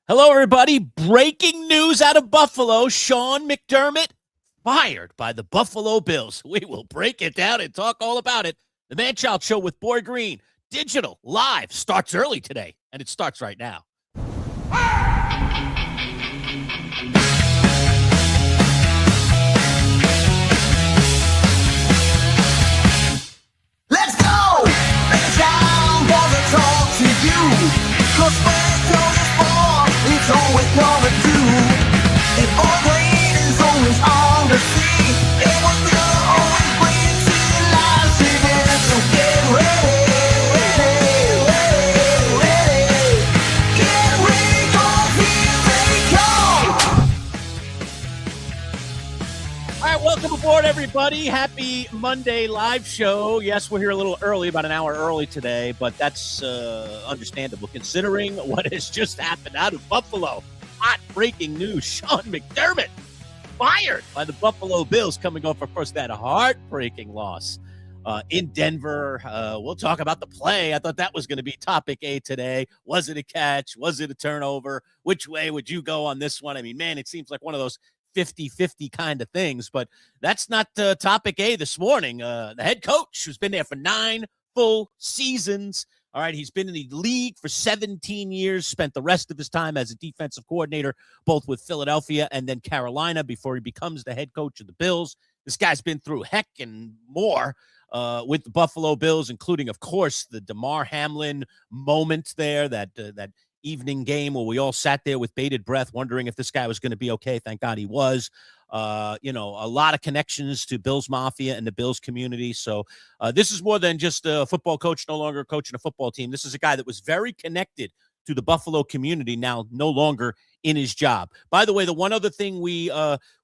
Hello, everybody. Breaking news out of Buffalo. Sean McDermott fired by the Buffalo Bills. We will break it down and talk all about it. The Manchild Show with Boy Green, digital, live, starts early today, and it starts right now. Let's go! Manchild wanna talk to you. 'Cause when Tony's born, it's always coming through. And Boy Green is always on the scene. And we're gonna always bring it to you live streaming. So get ready, ready. Get ready, 'cause here they come. All right, welcome aboard, everybody. Happy Monday live show. Yes, we're here a little early, about an hour early today, but that's understandable considering what has just happened out of Buffalo. Hot breaking news. Sean McDermott fired by the Buffalo Bills coming off, of course, that heartbreaking loss in Denver. We'll talk about the play. I thought that was going to be topic A today. Was it a catch? Was it a turnover? Which way would you go on this one? I mean, man, it seems like one of those 50-50 kind of things, but that's not topic A this morning. The head coach, who's been there for 9 full seasons. All right, he's been in the league for 17 years, spent the rest of his time as a defensive coordinator, both with Philadelphia and then Carolina before he becomes the head coach of the Bills. This guy's been through heck and more with the Buffalo Bills, including, of course, the Damar Hamlin moment there, that evening game where we all sat there with bated breath wondering if this guy was going to be okay. Thank God he was. A lot of connections to Bills Mafia and the Bills community. So this is more than just a football coach no longer coaching a football team. This is a guy that was very connected to the Buffalo community, now no longer in his job. By the way, the one other thing we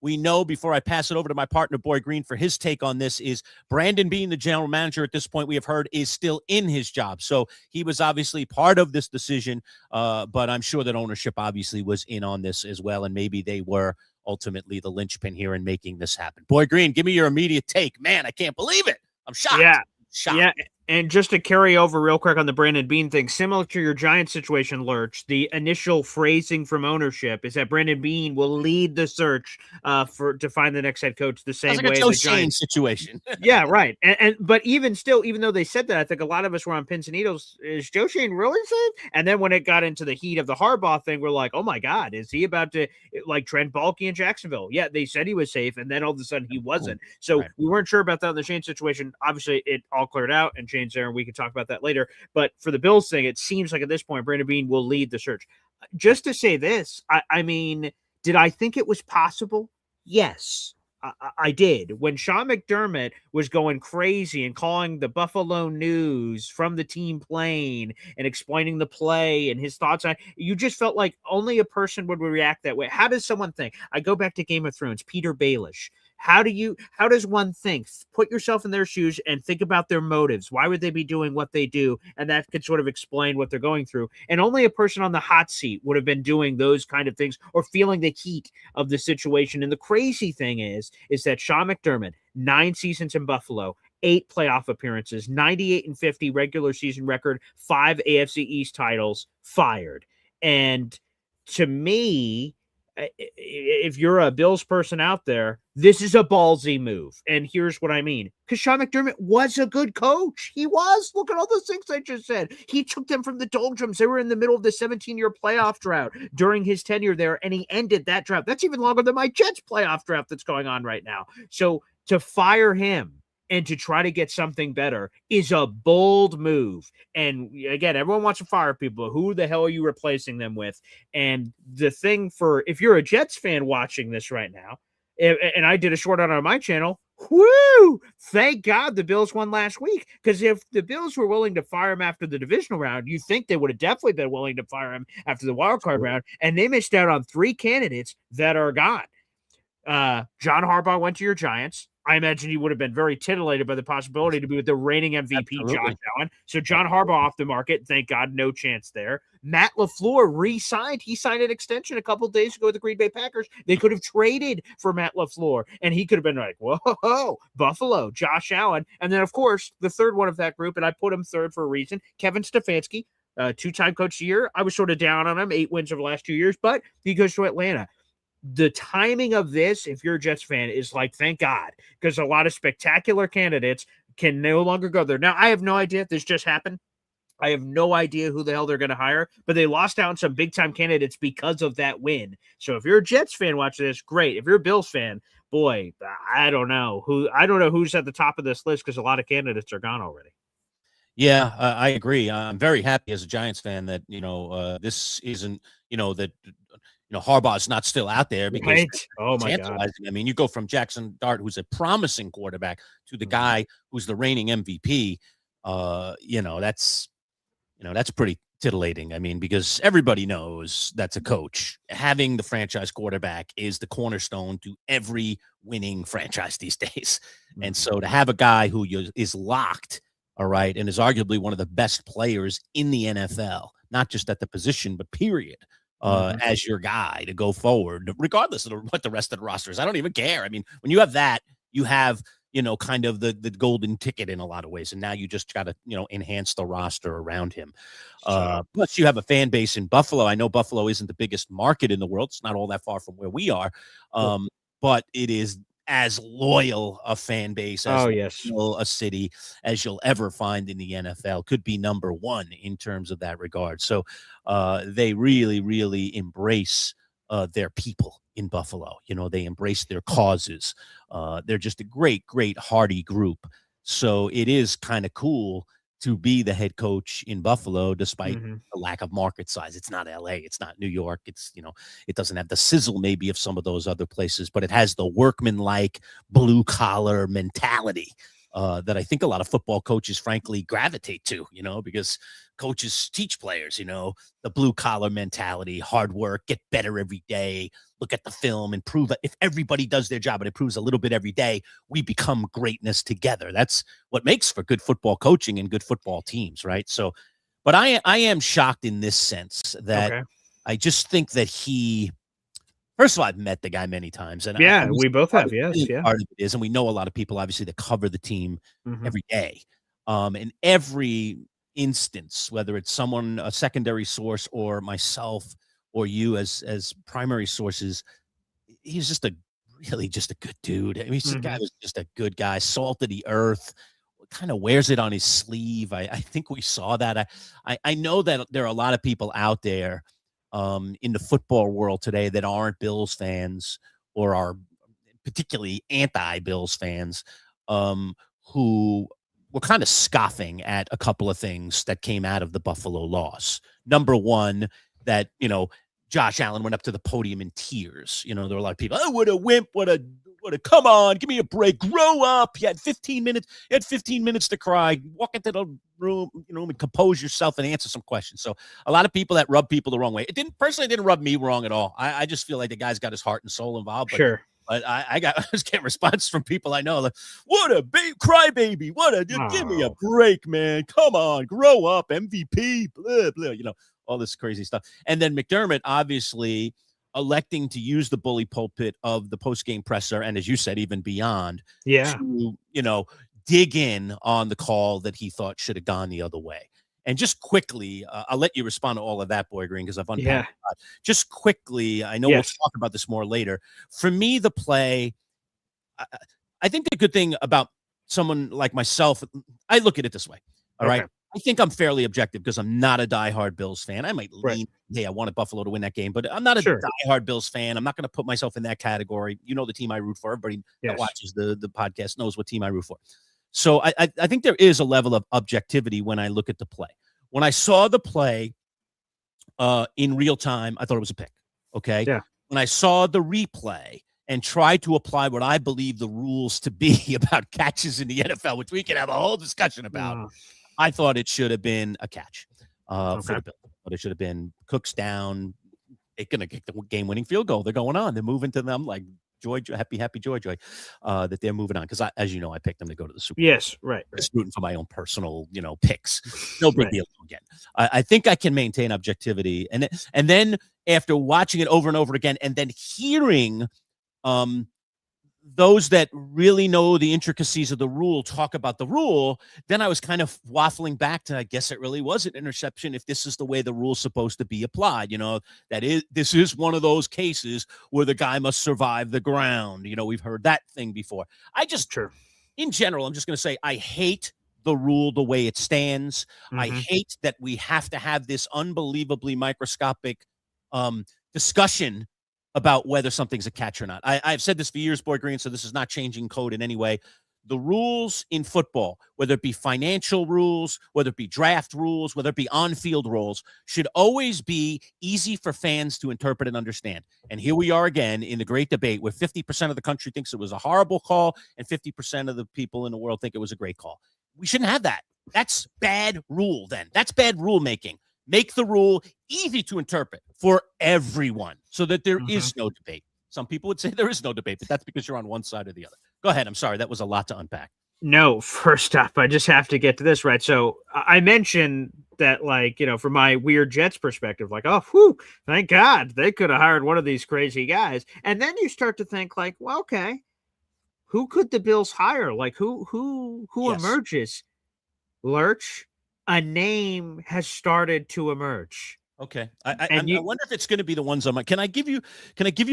know before I pass it over to my partner, Boy Green, for his take on this is Brandon Beane, the general manager at this point, we have heard is still in his job. So he was obviously part of this decision, but I'm sure that ownership obviously was in on this as well, and maybe they were ultimately the linchpin here in making this happen. Boy Green, give me your immediate take. Man, I can't believe it. I'm shocked. Yeah. And just to carry over real quick on the Brandon Beane thing, similar to your Giants situation, Lurch, the initial phrasing from ownership is that Brandon Beane will lead the search to find the next head coach the same way. Joe the Giants situation. Yeah, right. But even still, even though they said that, I think a lot of us were on pins and needles. Is Joe Shane really safe? And then when it got into the heat of the Harbaugh thing, we're like, oh my God, is he about to like Trent Baalke in Jacksonville? Yeah, they said he was safe, and then all of a sudden he wasn't. So we weren't sure about that in the Shane situation. Obviously, it all cleared out and changed there, and we can talk about that later. But for the Bills thing, it seems like at this point, Brandon Beane will lead the search. Just to say this, I mean, did I think it was possible? Yes, I did. When Sean McDermott was going crazy and calling the Buffalo News from the team plane and explaining the play and his thoughts on, you just felt like only a person would react that way. How does someone think? I go back to Game of Thrones, Peter Baelish. How does one think? Put yourself in their shoes and think about their motives. Why would they be doing what they do? And that could sort of explain what they're going through. And only a person on the hot seat would have been doing those kind of things or feeling the heat of the situation. And the crazy thing is that Sean McDermott, 9 seasons in Buffalo, 8 playoff appearances, 98-50 regular season record, 5 AFC East titles, fired. And to me, if you're a Bills person out there, this is a ballsy move. And here's what I mean. Because Sean McDermott was a good coach. He was. Look at all those things I just said. He took them from the doldrums. They were in the middle of the 17-year playoff drought during his tenure there, and he ended that drought. That's even longer than my Jets playoff drought that's going on right now. So to fire him and to try to get something better is a bold move. And again, everyone wants to fire people. Who the hell are you replacing them with? And the thing if you're a Jets fan watching this right now, and I did a short on my channel, whoo, thank God the Bills won last week. Because if the Bills were willing to fire him after the divisional round, you think they would have definitely been willing to fire him after the wild card round. And they missed out on 3 candidates that are gone. John Harbaugh went to your Giants. I imagine he would have been very titillated by the possibility to be with the reigning MVP, Absolutely. Josh Allen. So John Harbaugh off the market. Thank God, no chance there. Matt LaFleur re-signed. He signed an extension a couple of days ago with the Green Bay Packers. They could have traded for Matt LaFleur, and he could have been like, whoa, Buffalo, Josh Allen. And then, of course, the third one of that group, and I put him third for a reason, Kevin Stefanski. two-time coach of the year. I was sort of down on him, 8 wins over the last 2 years, but he goes to Atlanta. The timing of this, if you're a Jets fan, is like, thank God, because a lot of spectacular candidates can no longer go there. Now, I have no idea if this just happened. I have no idea who the hell they're going to hire, but they lost out on some big-time candidates because of that win. So if you're a Jets fan watching this, great. If you're a Bills fan, boy, I don't know who's at the top of this list because a lot of candidates are gone already. Yeah, I agree. I'm very happy as a Giants fan that, this isn't, that Harbaugh's not still out there because Right? Oh my God. tantalizing. I mean, you go from Jackson Dart, who's a promising quarterback, to the guy who's the reigning MVP. That's pretty titillating. I mean, because everybody knows that's a coach. Having the franchise quarterback is the cornerstone to every winning franchise these days. And so to have a guy who is locked, all right, and is arguably one of the best players in the NFL, not just at the position, but period, as your guy to go forward, regardless of what the rest of the roster is. I don't even care. I mean, when you have that, you have, kind of the golden ticket in a lot of ways. And now you just got to, enhance the roster around him. Plus, you have a fan base in Buffalo. I know Buffalo isn't the biggest market in the world. It's not all that far from where we are. But it is as loyal a fan base as a city as you'll ever find in the NFL. Could be number one in terms of that regard. So they really, really embrace their people in Buffalo. They embrace their causes. They're just a great, great, hearty group. So it is kind of cool to be the head coach in Buffalo, despite the lack of market size. It's not LA. It's not New York. It's, it doesn't have the sizzle maybe of some of those other places, but it has the workman-like blue collar mentality that I think a lot of football coaches, frankly, gravitate to, because coaches teach players, the blue collar mentality, hard work, get better every day, look at the film, improve. If everybody does their job and improves a little bit every day, we become greatness together. That's what makes for good football coaching and good football teams, right? So, but I am shocked in this sense that I just think that first of all, I've met the guy many times, and we both have. Yes, part of it is, and we know a lot of people obviously that cover the team every day. In every instance, whether it's someone, a secondary source, or myself, or you as primary sources, he's just a good dude. I mean, he's a guy who's just a good guy, salt of the earth, kind of wears it on his sleeve. I think we saw that. I know that there are a lot of people out there in the football world today that aren't Bills fans or are particularly anti-Bills fans who were kind of scoffing at a couple of things that came out of the Buffalo loss. Number one, that, Josh Allen went up to the podium in tears. There were a lot of people, oh, what a wimp, what a come on, give me a break, grow up. You had 15 minutes. You had 15 minutes to cry. Walk into the room, and compose yourself and answer some questions. So a lot of people that rub people the wrong way. It didn't rub me wrong at all. I just feel like the guy's got his heart and soul involved. But I just get response from people I know like, what a crybaby. Give me a break, man. Come on, grow up, MVP, blah, blah, all this crazy stuff. And then McDermott obviously electing to use the bully pulpit of the post-game presser, and as you said, even beyond, to, dig in on the call that he thought should have gone the other way. And just quickly, I'll let you respond to all of that, Boy Green, because I've unpacked a lot. Just quickly, I know we'll talk about this more later. For me, the play, I think the good thing about someone like myself, I look at it this way, all right? I think I'm fairly objective because I'm not a diehard Bills fan. I might lean, hey, I wanted Buffalo to win that game, but I'm not a diehard Bills fan. I'm not going to put myself in that category. The team I root for. Everybody that watches the podcast knows what team I root for. So I think there is a level of objectivity when I look at the play. When I saw the play in real time, I thought it was a pick. Okay. Yeah. When I saw the replay and tried to apply what I believe the rules to be about catches in the NFL, which we can have a whole discussion about, I thought it should have been a catch for the Bills. But it should have been Cook's down. They're going to kick the game-winning field goal. They're going on. They're moving to them like joy, happy, joy, that they're moving on. Because, as you know, I picked them to go to the Super Bowl. Yes, right. Just rooting for my own personal, picks. No big deal again. I think I can maintain objectivity. And then after watching it over and over again and then hearing those that really know the intricacies of the rule talk about the rule, then I was kind of waffling back to, I guess it really was an interception if this is the way the rule's supposed to be applied. This is one of those cases where the guy must survive the ground. We've heard that thing before. Sure. In general, I'm just going to say I hate the rule the way it stands. I hate that we have to have this unbelievably microscopic discussion about whether something's a catch or not. I've said this for years, Boy Green, so this is not changing code in any way. The rules in football, whether it be financial rules, whether it be draft rules, whether it be on-field rules, should always be easy for fans to interpret and understand. And here we are again in the great debate where 50% of the country thinks it was a horrible call and 50% of the people in the world think it was a great call. We shouldn't have that. That's bad rule then. That's bad rule making. Make the rule easy to interpret for everyone so that there is no debate. Some people would say there is no debate, but that's because you're on one side or the other. Go ahead. I'm sorry. That was a lot to unpack. No, first up, I just have to get to this, right? So I mentioned that, from my weird Jets perspective, thank God they could have hired one of these crazy guys. And then you start to think okay, who could the Bills hire? Who Yes. emerges? Lurch, a name has started to emerge. Okay. I wonder if it's going to be the ones on my. Can I give you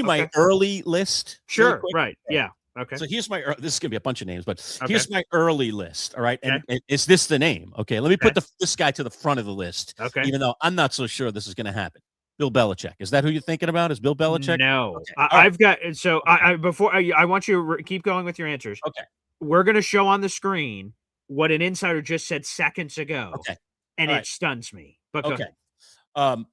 my early list? Sure. Right. Okay. Yeah. Okay. So here's my. This is going to be a bunch of names, but here's my early list. All right. And is this the name? Okay. Let me put this guy to the front of the list. Okay. Even though I'm not so sure this is going to happen. Bill Belichick. Is that who you're thinking about? Is Bill Belichick? No. Okay. I've got. So I want you to keep going with your answers. Okay. We're going to show on the screen what an insider just said seconds ago. Okay. And it stuns me. But okay.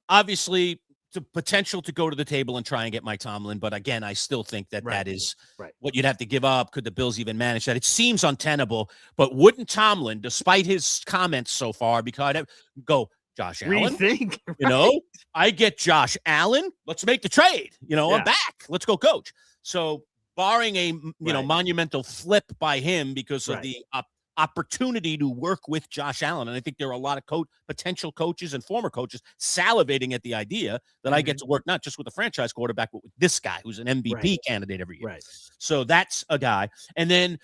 Obviously, the potential to go to the table and try and get Mike Tomlin, but again, I still think that is what you'd have to give up. Could the Bills even manage that? It seems untenable, but wouldn't Tomlin, despite his comments so far, because go Josh Allen? Rethink, I get Josh Allen. Let's make the trade. I'm back. Let's go, coach. So, barring a monumental flip by him because of the opportunity to work with Josh Allen. And I think there are a lot of potential coaches and former coaches salivating at the idea that I get to work not just with a franchise quarterback, but with this guy who's an MVP candidate every year. Right. So that's a guy. And then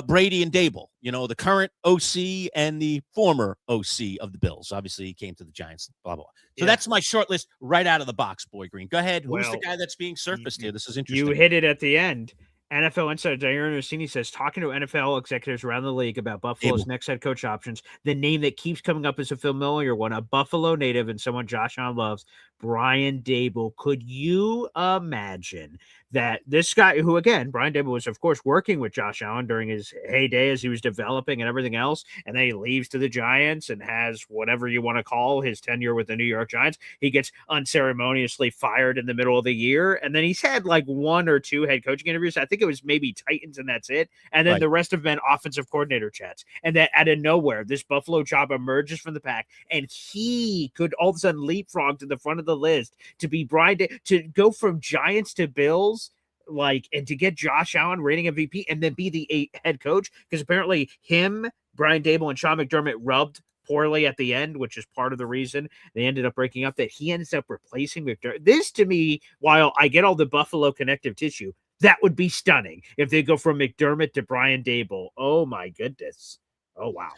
Brady and Dable, the current OC and the former OC of the Bills. Obviously, he came to the Giants, blah, blah. So that's my short list right out of the box, Boy Green. Go ahead. Who's the guy that's being surfaced here? This is interesting. You hit it at the end. NFL insider Diana Orsini says, talking to NFL executives around the league about Buffalo's next head coach options, the name that keeps coming up is a familiar one, a Buffalo native and someone Josh Allen loves, Brian Dable. Could you imagine that this guy, who again, Brian Dable was, of course, working with Josh Allen during his heyday as he was developing and everything else, and then he leaves to the Giants and has whatever you want to call his tenure with the New York Giants. He gets unceremoniously fired in the middle of the year, and then he's had one or two head coaching interviews. I think it was maybe Titans, and that's it. And then the rest have been offensive coordinator chats. And that out of nowhere, this Buffalo job emerges from the pack, and he could all of a sudden leapfrog to the front of the list to be Brian to go from Giants to Bills, and to get Josh Allen rating MVP and then be the head coach, because apparently him, Brian Dable, and Sean McDermott rubbed poorly at the end, which is part of the reason they ended up breaking up, that he ends up replacing McDermott. This, to me, while I get all the Buffalo connective tissue, that would be stunning if they go from McDermott to Brian Dable. Oh, my goodness. Oh, wow.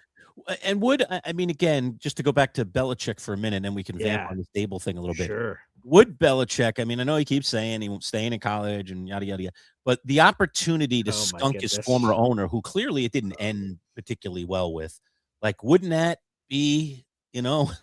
And again, just to go back to Belichick for a minute, and we can vamp on this Dable thing a little bit. Sure. Would Belichick, I know he keeps saying he won't stay in college and yada, yada, yada, but the opportunity to skunk his former owner, who clearly it didn't end particularly well with, wouldn't that be, wouldn't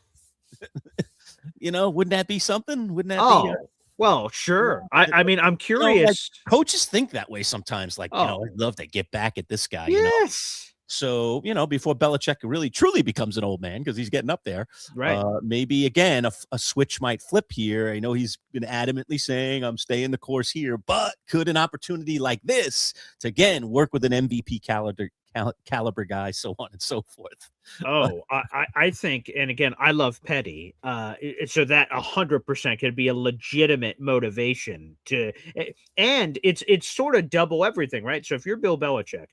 that be something? Wouldn't that be? Well, sure. I'm curious. Coaches think that way sometimes. I'd love to get back at this guy. Yes. So, before Belichick really truly becomes an old man, because he's getting up there, right? Maybe, again, a switch might flip here. I know he's been adamantly saying, I'm staying the course here, but could an opportunity like this to, again, work with an MVP caliber guy, so on and so forth? I think, and again, I love Petty, so that 100% could be a legitimate motivation to, and it's sort of double everything, right? So if you're Bill Belichick,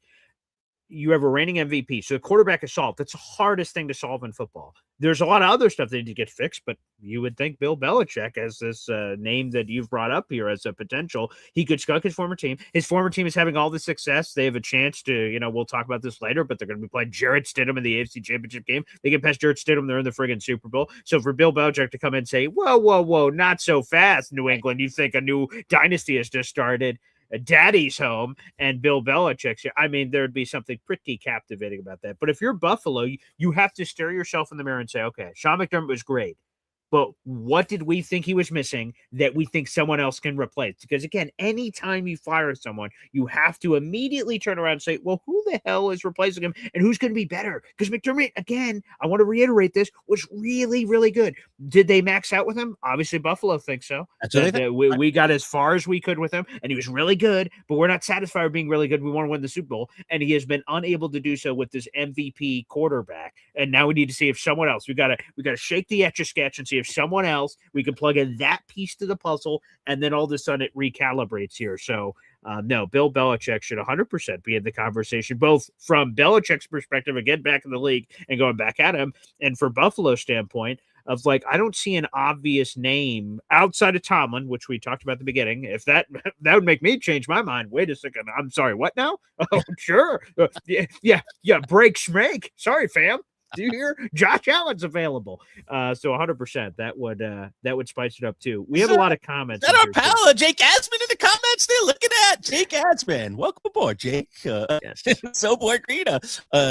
you have a reigning MVP. So the quarterback is solved. That's the hardest thing to solve in football. There's a lot of other stuff that need to get fixed, but you would think Bill Belichick, as this name that you've brought up here as a potential, he could skunk his former team. His former team is having all the success. They have a chance to, we'll talk about this later, but they're going to be playing Jarrett Stidham in the AFC Championship game. They get past Jarrett Stidham, they're in the friggin' Super Bowl. So for Bill Belichick to come in and say, whoa, not so fast, New England. You think a new dynasty has just started. Daddy's home and Bill Belichick's here. I mean, there'd be something pretty captivating about that. But if you're Buffalo, you have to stare yourself in the mirror and say, okay, Sean McDermott was great, but what did we think he was missing that we think someone else can replace? Because again, anytime you fire someone, you have to immediately turn around and say, well, who the hell is replacing him and who's going to be better? Because McDermott, again, I want to reiterate this, was really, really good. Did they max out with him? Obviously, Buffalo thinks so. That's what I think. We got as far as we could with him, and he was really good, but we're not satisfied with being really good. We want to win the Super Bowl, and he has been unable to do so with this MVP quarterback. And now we need to see if someone else. We got to shake the Etch-a-Sketch and see if someone else we can plug in that piece to the puzzle, and then all of a sudden it recalibrates here. So no, Bill Belichick should 100% be in the conversation, both from Belichick's perspective, again, back in the league and going back at him, and for Buffalo's standpoint of like, I don't see an obvious name outside of Tomlin, which we talked about at the beginning. If that would make me change my mind. Wait a second. I'm sorry. What now? Oh, sure. Yeah. Break schmake. Sorry, fam. Do you hear? Josh Allen's available. So 100%. That would spice it up too. We have a lot of comments. Is that our pal Jake Asman in the comments there? Looking at Jake Asman. Welcome aboard, Jake. Yes. So Boy Green,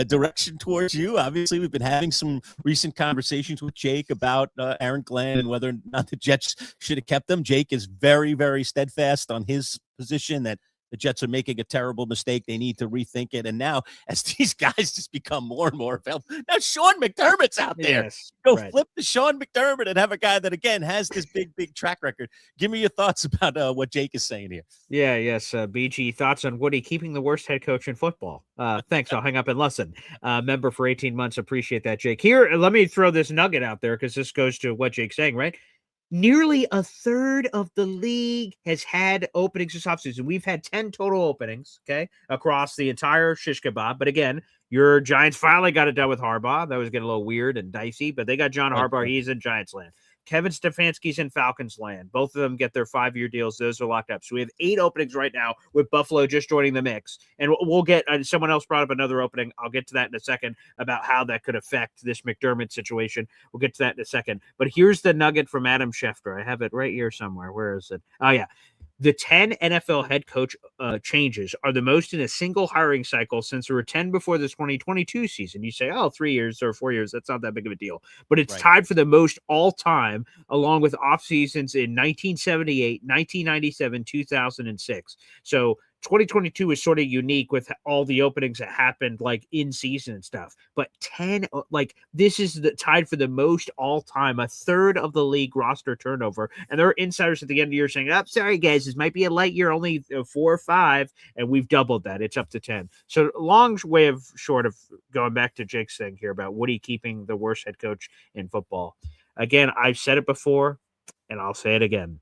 direction towards you. Obviously, we've been having some recent conversations with Jake about Aaron Glenn and whether or not the Jets should have kept them. Jake is very, very steadfast on his position that the Jets are making a terrible mistake. They need to rethink it. And now, as these guys just become more and more available, now Sean McDermott's out there. Yes, Go right. flip to Sean McDermott and have a guy that, again, has this big track record. Give me your thoughts about what Jake is saying here. Yeah, yes. BG, thoughts on Woody keeping the worst head coach in football? Thanks. I'll hang up and listen. Member for 18 months. Appreciate that, Jake. Here, let me throw this nugget out there because this goes to what Jake's saying, right? Nearly a third of the league has had openings this offseason. We've had 10 total openings, okay, across the entire shish kebab. But again, your Giants finally got it done with Harbaugh. That was getting a little weird and dicey, but they got John Harbaugh. He's in Giants land. Kevin Stefanski's in Falcons land. Both of them get their 5-year deals. Those are locked up. So we have 8 openings right now with Buffalo just joining the mix. And we'll get someone else brought up another opening. I'll get to that in a second about how that could affect this McDermott situation. We'll get to that in a second. But here's the nugget from Adam Schefter. I have it right here somewhere. Where is it? Oh, yeah. The 10 NFL head coach changes are the most in a single hiring cycle since there were 10 before the 2022 season. You say, 3 years or 4 years, that's not that big of a deal. But it's tied for the most all time, along with off seasons in 1978, 1997, 2006. So 2022 is sort of unique with all the openings that happened like in season and stuff, but 10, like this is tied for the most all time, a third of the league roster turnover. And there are insiders at the end of the year saying, sorry guys, this might be a light year, only 4 or 5. And we've doubled that. It's up to 10. So long way of short of going back to Jake's thing here about Woody keeping the worst head coach in football. Again, I've said it before and I'll say it again.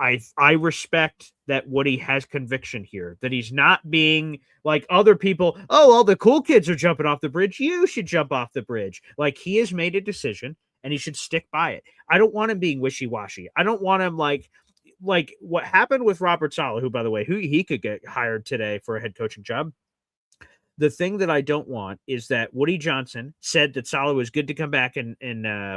I respect that Woody has conviction here, that he's not being like other people. All the cool kids are jumping off the bridge. You should jump off the bridge. Like he has made a decision and he should stick by it. I don't want him being wishy-washy. I don't want him like what happened with Robert Saleh, who, by the way, he could get hired today for a head coaching job. The thing that I don't want is that Woody Johnson said that Saleh was good to come back in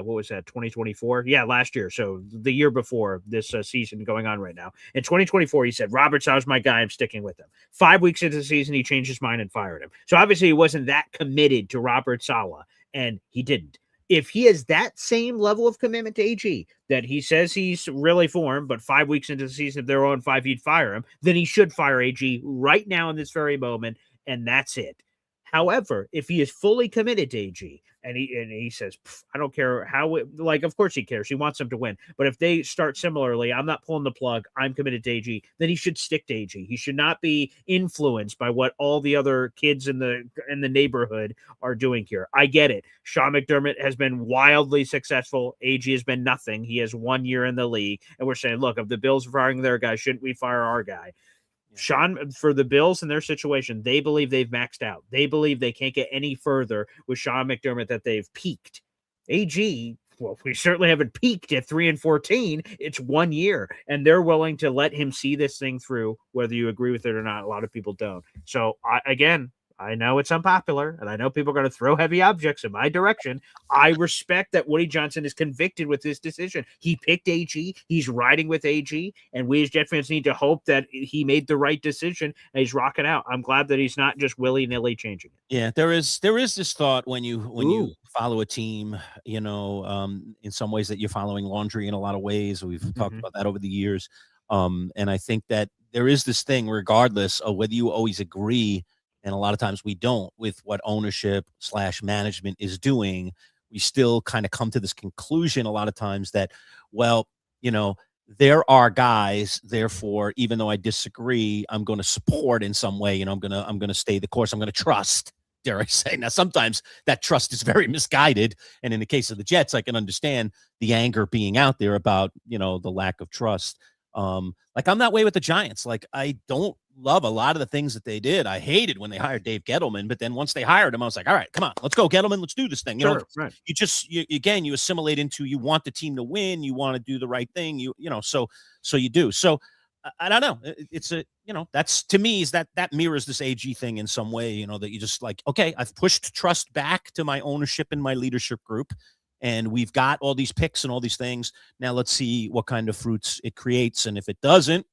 what was that, 2024? Yeah, last year. So the year before this season going on right now. In 2024, he said, Robert Saleh's my guy. I'm sticking with him. 5 weeks into the season, he changed his mind and fired him. So obviously he wasn't that committed to Robert Saleh, and he didn't. If he has that same level of commitment to AG that he says he's really for him, but 5 weeks into the season, if they're 0-5, he'd fire him, then he should fire AG right now in this very moment. And that's it. However, if he is fully committed to AG and he says, I don't care how of course he cares. He wants them to win. But if they start similarly, I'm not pulling the plug, I'm committed to AG, then he should stick to AG. He should not be influenced by what all the other kids in the neighborhood are doing here. I get it. Sean McDermott has been wildly successful. AG has been nothing. He has 1 year in the league. And we're saying, look, if the Bills are firing their guy, shouldn't we fire our guy? Sean, for the Bills in their situation, they believe they've maxed out. They believe they can't get any further with Sean McDermott, that they've peaked. AG, well, we certainly haven't peaked at 3-14. It's 1 year, and they're willing to let him see this thing through, whether you agree with it or not. A lot of people don't. So, I know it's unpopular, and I know people are going to throw heavy objects in my direction. I respect that Woody Johnson is convicted with this decision. He picked AG. He's riding with AG, and we as Jet fans need to hope that he made the right decision and he's rocking out. I'm glad that he's not just willy-nilly changing it. Yeah, there is this thought when you follow a team, in some ways that you're following laundry in a lot of ways. We've talked about that over the years. And I think that there is this thing, regardless of whether you always agree, and a lot of times we don't, with what ownership / management is doing, we still kind of come to this conclusion a lot of times that, well, there are guys, therefore, even though I disagree, I'm going to support in some way, I'm going to stay the course. I'm going to trust, dare I say. Now, sometimes that trust is very misguided. And in the case of the Jets, I can understand the anger being out there about, the lack of trust. Like, I'm that way with the Giants. Like, I don't love a lot of the things that they did. I hated when they hired Dave Gettleman, but then once they hired him, I was like, all right, come on, let's go, Gettleman, let's do this thing. Right. You assimilate into, you want the team to win, you want to do the right thing, so you do. So I don't know. It's that's, to me, is that mirrors this AG thing in some way, that you just like, okay, I've pushed trust back to my ownership and my leadership group, and we've got all these picks and all these things. Now let's see what kind of fruits it creates. And if it doesn't,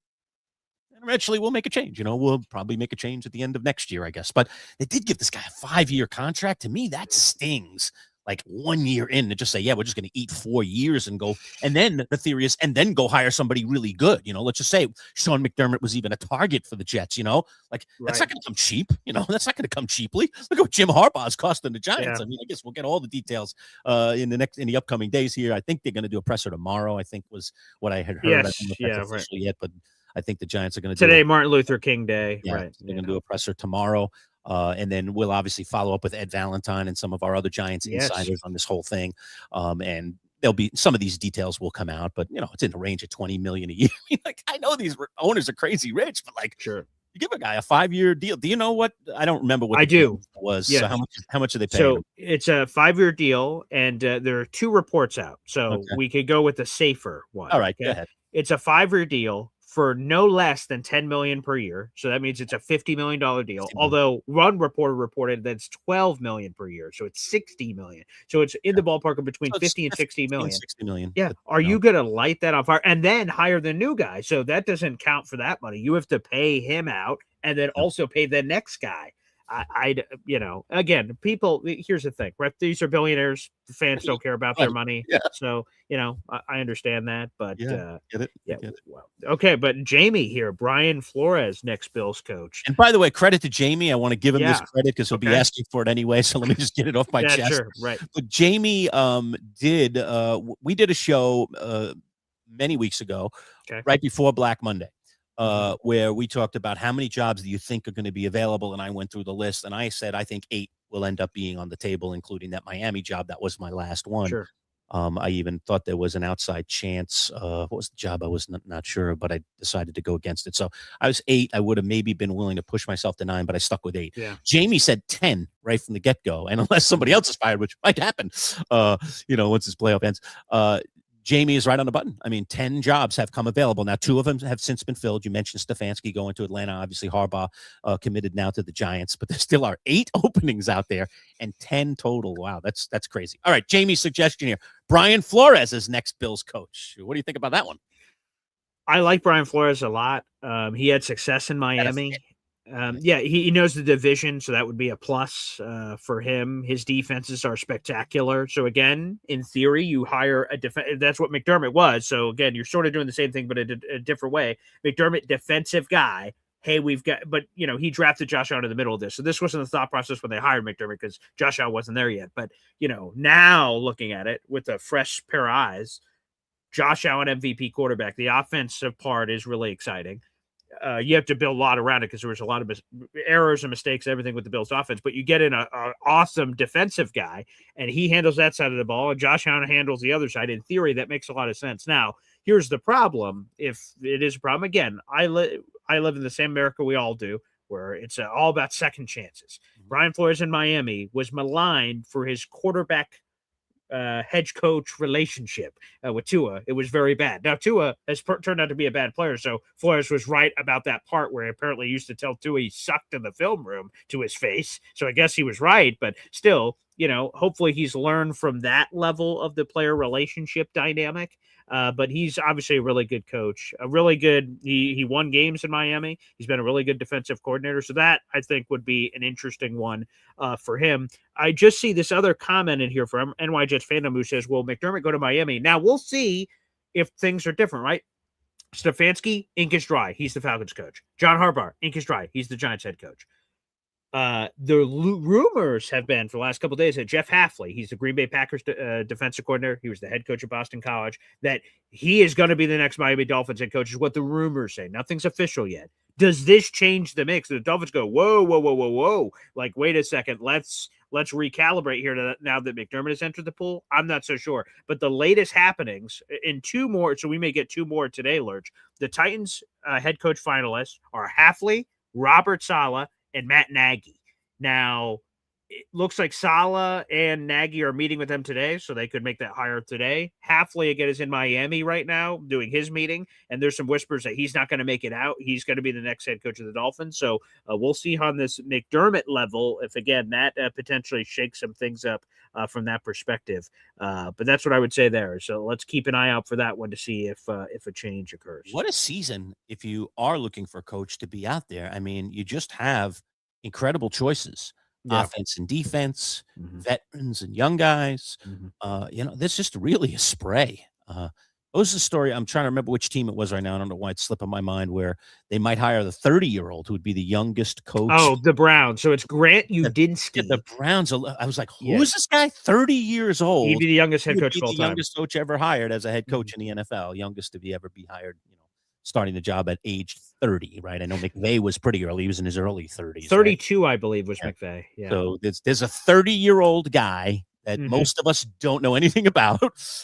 then eventually we'll make a change. We'll probably make a change at the end of next year, I guess. But they did give this guy a 5-year contract. To me, that stings. Like 1 year in to just say, yeah, we're just going to eat 4 years and go. And then the theory is, and then go hire somebody really good. Let's just say Sean McDermott was even a target for the Jets, that's not going to come cheap. That's not going to come cheaply. Look at what Jim Harbaugh's costing the Giants. Yeah. I mean, I guess we'll get all the details in the upcoming days here. I think they're going to do a presser tomorrow, I think was what I had heard. Yes. I don't know if that's official yet, but I think the Giants are going to today, Martin Luther King Day. Yeah, right. They're going to do a presser tomorrow. And then we'll obviously follow up with Ed Valentine and some of our other Giants insiders on this whole thing. And there'll be some of these details will come out, but it's in the range of $20 million a year. I know these owners are crazy rich, but sure, you give a guy a 5-year deal. Do you know what? I don't remember what I do was. Yeah. So how much are they paying? So it's a 5-year deal, and there are 2 reports out. So we could go with the safer one. All right, go ahead. It's a 5-year deal for no less than $10 million per year. So that means it's a $50 million deal. Although one reporter reported that it's $12 million per year. So it's $60 million. So it's in the ballpark of between 50 and 60 million. 60 million. Yeah. Are you going to light that on fire and then hire the new guy? So that doesn't count for that money. You have to pay him out and then also pay the next guy. Again, people, here's the thing, right? These are billionaires. The fans don't care about their money. Yeah. So, I understand that, but get it. Yeah. Get it. Well, okay. But Jamie here, Brian Flores, next Bills coach. And by the way, credit to Jamie. I want to give him this credit because he'll be asking for it anyway. So let me just get it off my chest. Sure. Right. But Jamie we did a show many weeks ago, right before Black Monday. Where we talked about how many jobs do you think are going to be available, and I went through the list, and I said I think 8 will end up being on the table, including that Miami job. That was my last one. Sure. I even thought there was an outside chance. What was the job? I was not sure, but I decided to go against it. So I was 8. I would have maybe been willing to push myself to 9, but I stuck with 8. Yeah. Jamie said 10 right from the get-go, and unless somebody else is fired, which might happen, once this playoff ends. Jamie is right on the button. I mean, 10 jobs have come available. Now, 2 of them have since been filled. You mentioned Stefanski going to Atlanta. Obviously, Harbaugh committed now to the Giants, but there still are 8 openings out there and 10 total. Wow, that's crazy. All right, Jamie's suggestion here. Brian Flores is next Bills coach. What do you think about that one? I like Brian Flores a lot. He had success in Miami. He knows the division, so that would be a plus for him. His defenses are spectacular. So again, in theory, you hire a that's what McDermott was. So again, you're sort of doing the same thing, but a different way. McDermott, defensive guy. Hey, but he drafted Josh Allen in the middle of this. So this wasn't the thought process when they hired McDermott because Josh Allen wasn't there yet. But now looking at it with a fresh pair of eyes, Josh Allen MVP quarterback. The offensive part is really exciting. You have to build a lot around it because there was a lot of errors and mistakes, everything with the Bills offense, but you get in an awesome defensive guy and he handles that side of the ball and Josh Allen handles the other side. In theory, that makes a lot of sense. Now, here's the problem. If it is a problem, again, I live in the same America we all do, where it's all about second chances. Brian Flores in Miami was maligned for his quarterback hedge coach relationship with Tua. It was very bad. Now, Tua has turned out to be a bad player, so Flores was right about that part where he apparently used to tell Tua he sucked in the film room to his face. So I guess he was right, but still, hopefully he's learned from that level of the player relationship dynamic. But he's obviously a really good coach, a really good. He won games in Miami. He's been a really good defensive coordinator. So that I think would be an interesting one for him. I just see this other comment in here from NY Jets fandom who says, "Will McDermott go to Miami?" Now we'll see if things are different, right? Stefanski, ink is dry. He's the Falcons coach. John Harbaugh, ink is dry. He's the Giants head coach. The rumors have been for the last couple of days that Jeff Hafley, he's the Green Bay Packers defensive coordinator. He was the head coach at Boston College, that he is going to be the next Miami Dolphins head coach is what the rumors say. Nothing's official yet. Does this change the mix? The Dolphins go, whoa. Like, wait a second. Let's recalibrate here now that McDermott has entered the pool. I'm not so sure. But the latest happenings in two more, so we may get two more today, Lurch. The Titans head coach finalists are Hafley, Robert Saleh, and Matt Nagy. Now, it looks like Saleh and Nagy are meeting with them today, so they could make that hire today. Hafley, again, is in Miami right now doing his meeting, and there's some whispers that he's not going to make it out. He's going to be the next head coach of the Dolphins, so we'll see on this McDermott level if, again, that potentially shakes some things up from that perspective. But that's what I would say there. So let's keep an eye out for that one to see if a change occurs. What a season if you are looking for a coach to be out there. I mean, you just have incredible choices. Yeah. Offense and defense, veterans and young guys. There's just really a spray. What was the story? I'm trying to remember which team it was right now. I don't know why it's slipping my mind, where they might hire the 30-year-old who would be the youngest coach. Oh, the Browns. So it's Grant Udinski. The Browns. I was like, who is this guy? 30 years old. He'd be the youngest head coach of all time. The youngest coach ever hired as a head coach in the NFL. Youngest to ever be hired, starting the job at age 30, right? I know McVay was pretty early. He was in his early 30s. 32, right? I believe, was McVay. Yeah. So there's a 30-year-old guy that most of us don't know anything about.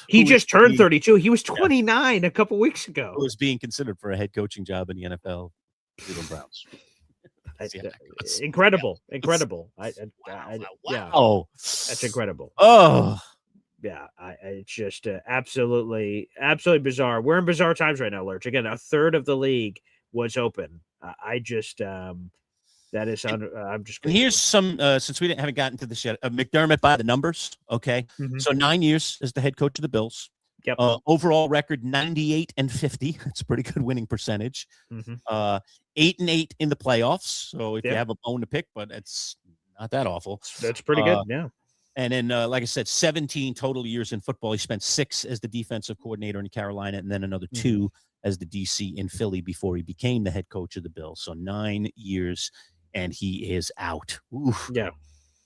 He just turned 32. He was 29 a couple weeks ago. Who was being considered for a head coaching job in the NFL. Cleveland Browns. Incredible. Wow. Yeah, that's incredible. Oh, yeah, it's just absolutely bizarre. We're in bizarre times right now, Lurch. Again, a third of the league was open. I'm just. And here's some since we haven't gotten to this yet. McDermott by the numbers. Okay, so 9 years as the head coach of the Bills. Yep. Overall record 98-50. That's a pretty good winning percentage. 8-8 in the playoffs. So if you have a bone to pick, but it's not that awful. That's pretty good. Yeah. And then, like I said, 17 total years in football. He spent 6 as the defensive coordinator in Carolina, and then another 2 as the DC in Philly before he became the head coach of the Bills. So 9 years, and he is out. Oof. Yeah.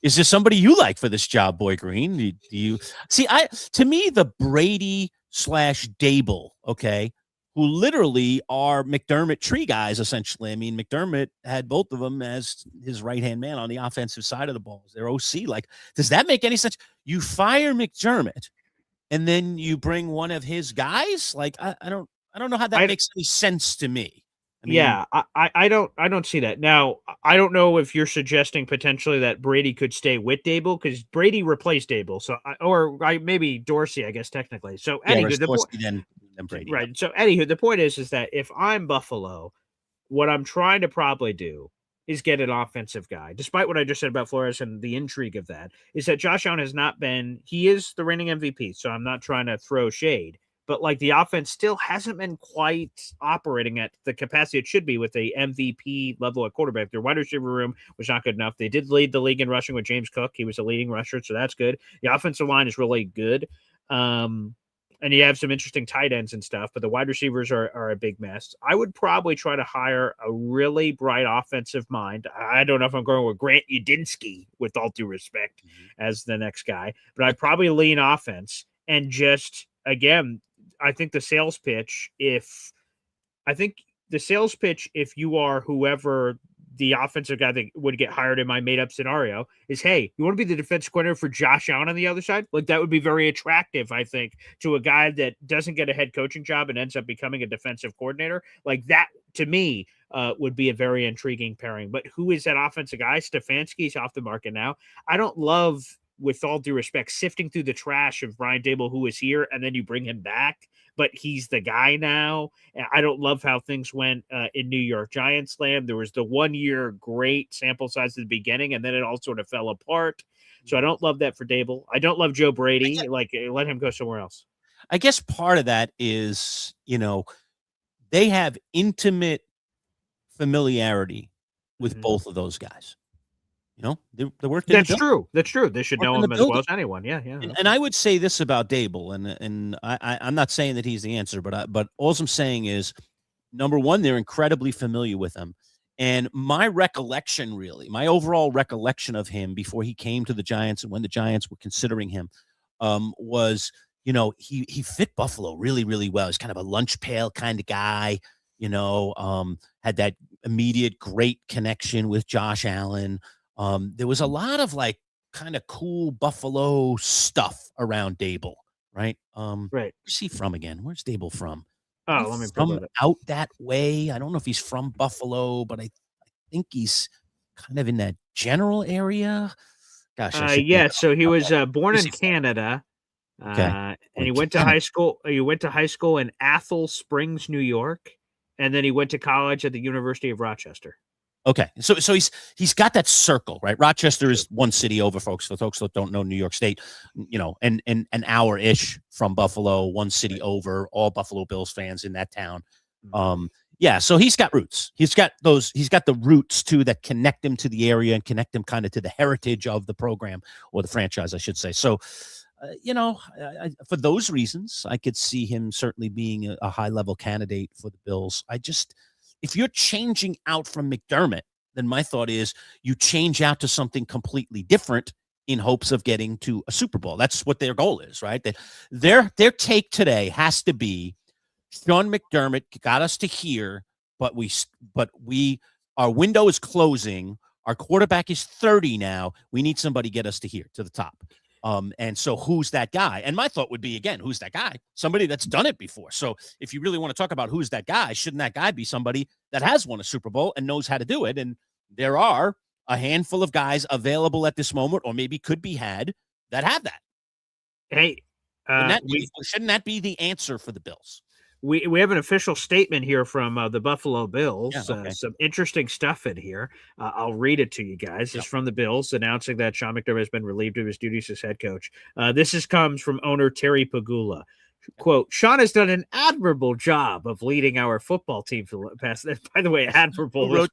Is there somebody you like for this job, Boy Green? Do you see? To me, the Brady / Dable, okay, who literally are McDermott tree guys, essentially. I mean, McDermott had both of them as his right-hand man on the offensive side of the ball. Their OC. Like, does that make any sense? You fire McDermott, and then you bring one of his guys? Like, I don't know how that makes any sense to me. I mean, I don't see that. Now, I don't know if you're suggesting potentially that Brady could stay with Dable, because Brady replaced Dable. So, maybe Dorsey, I guess, technically. So, anywho, then Brady. Right. So, anywho, the point is that if I'm Buffalo, what I'm trying to probably do is get an offensive guy. Despite what I just said about Flores and the intrigue of that, is that Josh Allen has not been, he is the reigning MVP. So, I'm not trying to throw shade. But like the offense still hasn't been quite operating at the capacity it should be with a MVP level at quarterback. Their wide receiver room was not good enough. They did lead the league in rushing with James Cook. He was a leading rusher, so that's good. The offensive line is really good. And you have some interesting tight ends and stuff, but the wide receivers are a big mess. I would probably try to hire a really bright offensive mind. I don't know if I'm going with Grant Udinski, with all due respect, as the next guy, but I'd probably lean offense and just, again, I think the sales pitch, if you are whoever the offensive guy that would get hired in my made up scenario is, hey, you want to be the defense coordinator for Josh Allen on the other side? Like, that would be very attractive, I think, to a guy that doesn't get a head coaching job and ends up becoming a defensive coordinator. Like, that to me would be a very intriguing pairing. But who is that offensive guy? Stefanski's off the market now. I don't love, with all due respect, sifting through the trash of Brian Dable, who is here, and then you bring him back, but he's the guy now. I don't love how things went in New York Giants land. There was the 1 year great sample size at the beginning, and then it all sort of fell apart. So I don't love that for Dable. I don't love Joe Brady. Like, let him go somewhere else. I guess part of that is, they have intimate familiarity with both of those guys. They worked. That's true. That's true. They should know him as well as anyone. Yeah. And I would say this about Dable, and I'm not saying that he's the answer, but all I'm saying is, number one, they're incredibly familiar with him. And my overall recollection of him before he came to the Giants and when the Giants were considering him, was, he fit Buffalo really, really well. He's kind of a lunch pail kind of guy, had that immediate great connection with Josh Allen. There was a lot of like kind of cool Buffalo stuff around Dable, right? Right. Where's he from again? Where's Dable from? Oh, let me from out that way. I don't know if he's from Buffalo, but I think he's kind of in that general area. Gosh. Yeah. So he was born in Canada. Okay. And he went to high school. He went to high school in Athol Springs, New York, and then he went to college at the University of Rochester. Okay, so he's got that circle, right? Rochester is one city over, folks. For folks that don't know New York State, and an hour-ish from Buffalo, one city over, all Buffalo Bills fans in that town. Yeah, so he's got roots. He's got the roots too that connect him to the area and connect him kind of to the heritage of the program or the franchise, I should say. So, for those reasons, I could see him certainly being a high-level candidate for the Bills. If you're changing out from McDermott, then my thought is you change out to something completely different in hopes of getting to a Super Bowl. That's what their goal is, right? Their take today has to be, Sean McDermott got us to here, but our window is closing. Our quarterback is 30 now. We need somebody to get us to here, to the top. And so who's that guy? And my thought would be, again, who's that guy? Somebody that's done it before. So if you really want to talk about who's that guy, shouldn't that guy be somebody that has won a Super Bowl and knows how to do it? And there are a handful of guys available at this moment, or maybe could be had, that have that. Hey, shouldn't that be the answer for the Bills? We have an official statement here from the Buffalo Bills. Yeah, okay. Some interesting stuff in here. I'll read it to you guys. It's from the Bills announcing that Sean McDermott has been relieved of his duties as head coach. This comes from owner Terry Pagula. Quote, Sean has done an admirable job of leading our football team for the past. By the way, admirable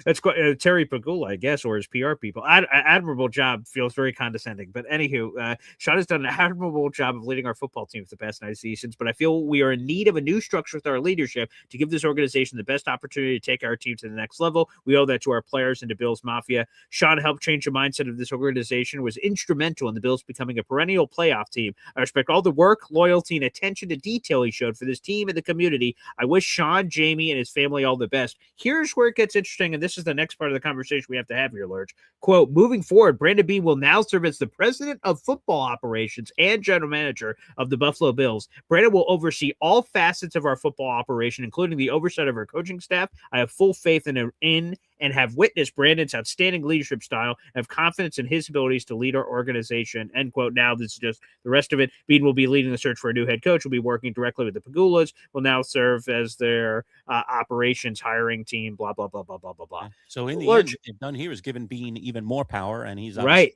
is quite Terry Pagula, I guess, or his PR people. Admirable job feels very condescending. But anywho, Sean has done an admirable job of leading our football team for the past 9 seasons. But I feel we are in need of a new structure with our leadership to give this organization the best opportunity to take our team to the next level. We owe that to our players and to Bills Mafia. Sean helped change the mindset of this organization, was instrumental in the Bills becoming a perennial playoff team. I respect all the work, loyalty, and attention to detail he showed for this team and the community. I wish Sean, Jamie, and his family all the best. Here's where it gets interesting, and this is the next part of the conversation we have to have here, Lurch. Quote, moving forward, Brandon Beane will now serve as the president of football operations and general manager of the Buffalo Bills. Brandon will oversee all facets of our football operation, including the oversight of our coaching staff. I have full faith in and have witnessed Brandon's outstanding leadership style and have confidence in his abilities to lead our organization. End quote. Now, this is just the rest of it. Beane will be leading the search for a new head coach, will be working directly with the Pagulas, will now serve as their operations hiring team, blah, blah, blah, blah, blah, blah, blah. So in the end, what they've done here is given Beane even more power, and he's right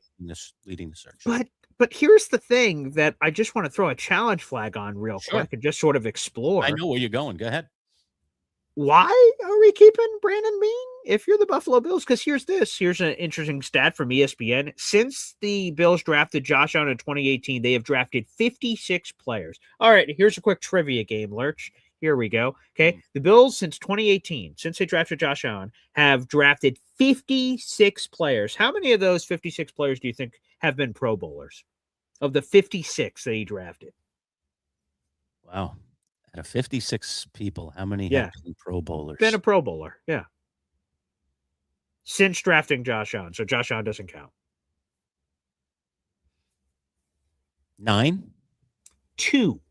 leading the search. But here's the thing that I just want to throw a challenge flag on real quick and just sort of explore. I know where you're going. Go ahead. Why are we keeping Brandon Beane if you're the Buffalo Bills? Because here's an interesting stat from ESPN. Since the Bills drafted Josh Allen in 2018, they have drafted 56 players. All right, here's a quick trivia game, Lurch. Here we go. Okay, the Bills since 2018, since they drafted Josh Allen, have drafted 56 players. How many of those 56 players do you think have been Pro Bowlers? Of the 56 that he drafted. Wow. Out of 56 people, how many have been Pro Bowlers? Been a Pro Bowler, yeah. since drafting Josh Allen. So Josh Allen doesn't count. 9. 2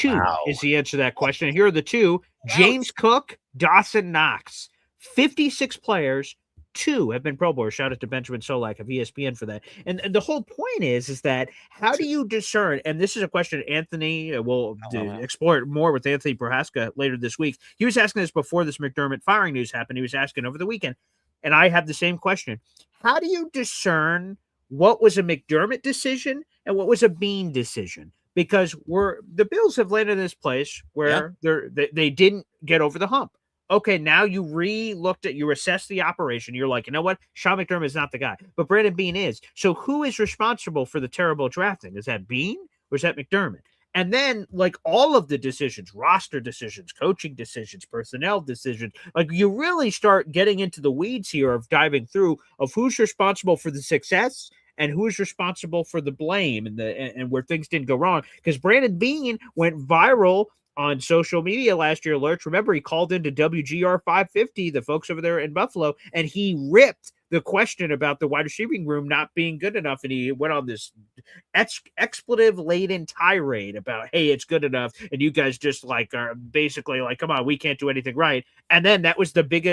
Wow. is the answer to that question. Here are the 2. James Cook, Dawson Knox. 56 players, 2 have been Pro Bowlers. Shout out to Benjamin Solak of ESPN for that. And the whole point is that how do you discern? And this is a question Anthony will explore it more with Anthony Prohaska later this week. He was asking this before this McDermott firing news happened. He was asking over the weekend, and I have the same question. How do you discern what was a McDermott decision and what was a Bean decision? Because the Bills have landed in this place where they didn't get over the hump. Okay, now you assess the operation. You're like, you know what? Sean McDermott is not the guy, but Brandon Bean is. So who is responsible for the terrible drafting? Is that Bean or is that McDermott? And then, like, all of the decisions, roster decisions, coaching decisions, personnel decisions, like, you really start getting into the weeds here of diving through of who's responsible for the success and who's responsible for the blame and where things didn't go wrong. Because Brandon Bean went viral on social media last year, Lurch. Remember, he called into WGR 550, the folks over there in Buffalo, and he ripped the question about the wide receiving room not being good enough. And he went on this expletive-laden tirade about, hey, it's good enough. And you guys just like are basically like, come on, we can't do anything right. And then that was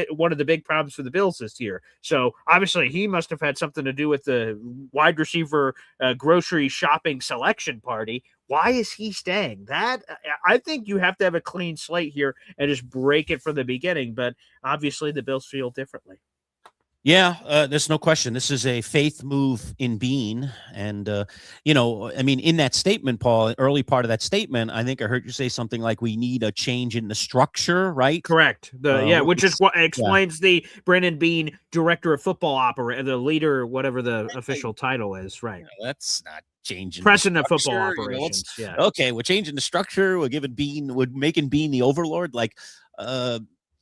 one of the big problems for the Bills this year. So obviously he must have had something to do with the wide receiver grocery shopping selection party. Why is he staying? That I think you have to have a clean slate here and just break it from the beginning. But obviously the Bills feel differently. Yeah, there's no question. This is a faith move in Bean. And, in that statement, Paul, early part of that statement, I think I heard you say something like we need a change in the structure, right? Correct. Which is what explains the Brandon Bean director of football the leader, whatever the official title is, right? That's not changing president of football operations. Okay, we're changing the structure. We're making Bean the overlord. Like,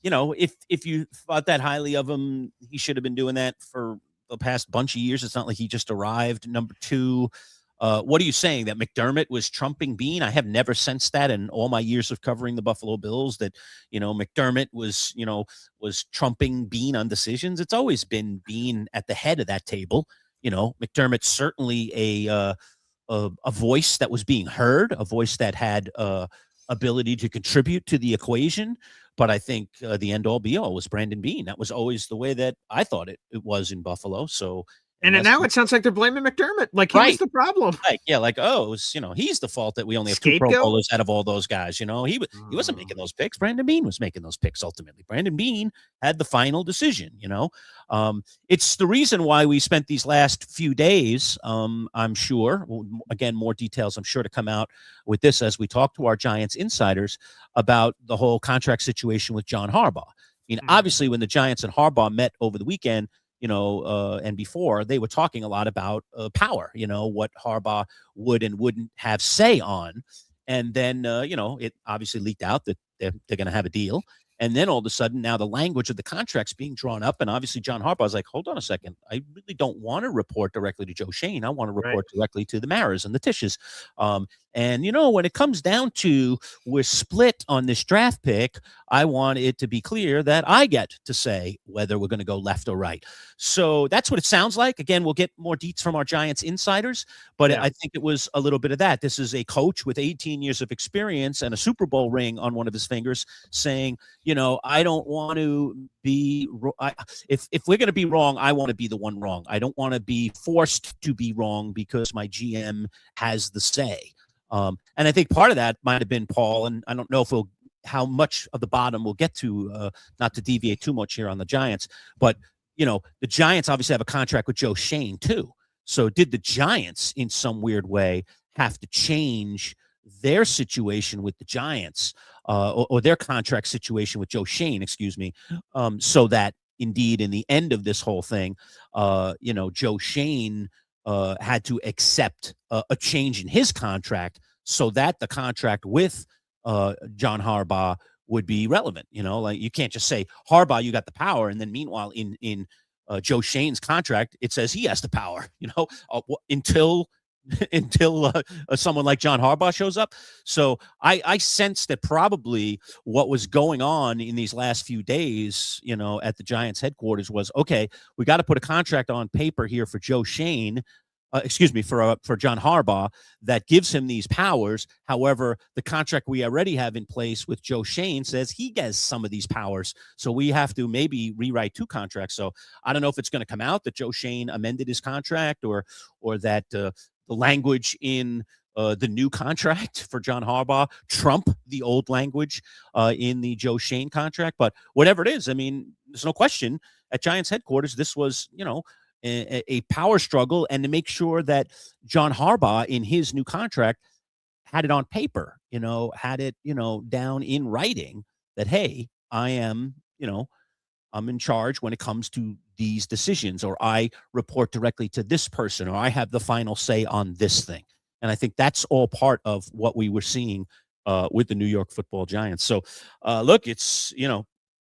if you thought that highly of him, he should have been doing that for the past bunch of years. It's not like he just arrived. Number 2, what are you saying, that McDermott was trumping Bean? I have never sensed that in all my years of covering the Buffalo Bills, that, McDermott was trumping Bean on decisions. It's always been Bean at the head of that table. McDermott's certainly a voice that was being heard, a voice that had ability to contribute to the equation. But I think the end all be all was Brandon Bean. That was always the way that I thought it was in Buffalo. So, and now it sounds like they're blaming McDermott. Like he was the problem. It was, he's the fault that we only have 2 Pro Bowlers out of all those guys. He wasn't making those picks. Brandon Bean was making those picks ultimately. Brandon Bean had the final decision. It's the reason why we spent these last few days. I'm sure, again, more details I'm sure to come out with this as we talk to our Giants insiders about the whole contract situation with John Harbaugh. Obviously, when the Giants and Harbaugh met over the weekend, and before, they were talking a lot about power, what Harbaugh would and wouldn't have say on. And then, it obviously leaked out that they're going to have a deal. And then all of a sudden, now the language of the contract's being drawn up. And obviously, John Harbaugh's like, hold on a second. I really don't want to report directly to Joe Shane. I want to report directly to the Maras and the Tishes. And, when it comes down to we're split on this draft pick, I want it to be clear that I get to say whether we're going to go left or right. So that's what it sounds like. Again, we'll get more deets from our Giants insiders, but I think it was a little bit of that. This is a coach with 18 years of experience and a Super Bowl ring on one of his fingers saying, I don't want to be if we're going to be wrong, I want to be the one wrong. I don't want to be forced to be wrong because my GM has the say. And I think part of that might have been Paul, and I don't know if how much of the bottom we'll get to, not to deviate too much here on the Giants, but the Giants obviously have a contract with Joe Shane too. So did the Giants in some weird way have to change their situation with the Giants or their contract situation with Joe Shane, so that indeed in the end of this whole thing, Joe Shane had to accept a change in his contract so that the contract with John Harbaugh would be relevant. Like you can't just say, Harbaugh, you got the power. And then meanwhile, in Joe Shane's contract, it says he has the power, until until someone like John Harbaugh shows up. So I sense that probably what was going on in these last few days, at the Giants headquarters was, okay, we got to put a contract on paper here for Joe Shane. For John Harbaugh that gives him these powers. However, the contract we already have in place with Joe Shane says he gets some of these powers. So we have to maybe rewrite 2 contracts. So I don't know if it's going to come out that Joe Shane amended his contract or that the language in the new contract for John Harbaugh trump the old language in the Joe Shane contract. But whatever it is, I mean, there's no question at Giants headquarters, this was, a power struggle, and to make sure that John Harbaugh in his new contract had it on paper, had it, down in writing that, hey, I am, I'm in charge when it comes to these decisions, or I report directly to this person, or I have the final say on this thing. And I think that's all part of what we were seeing with the New York Football Giants. So look, it's,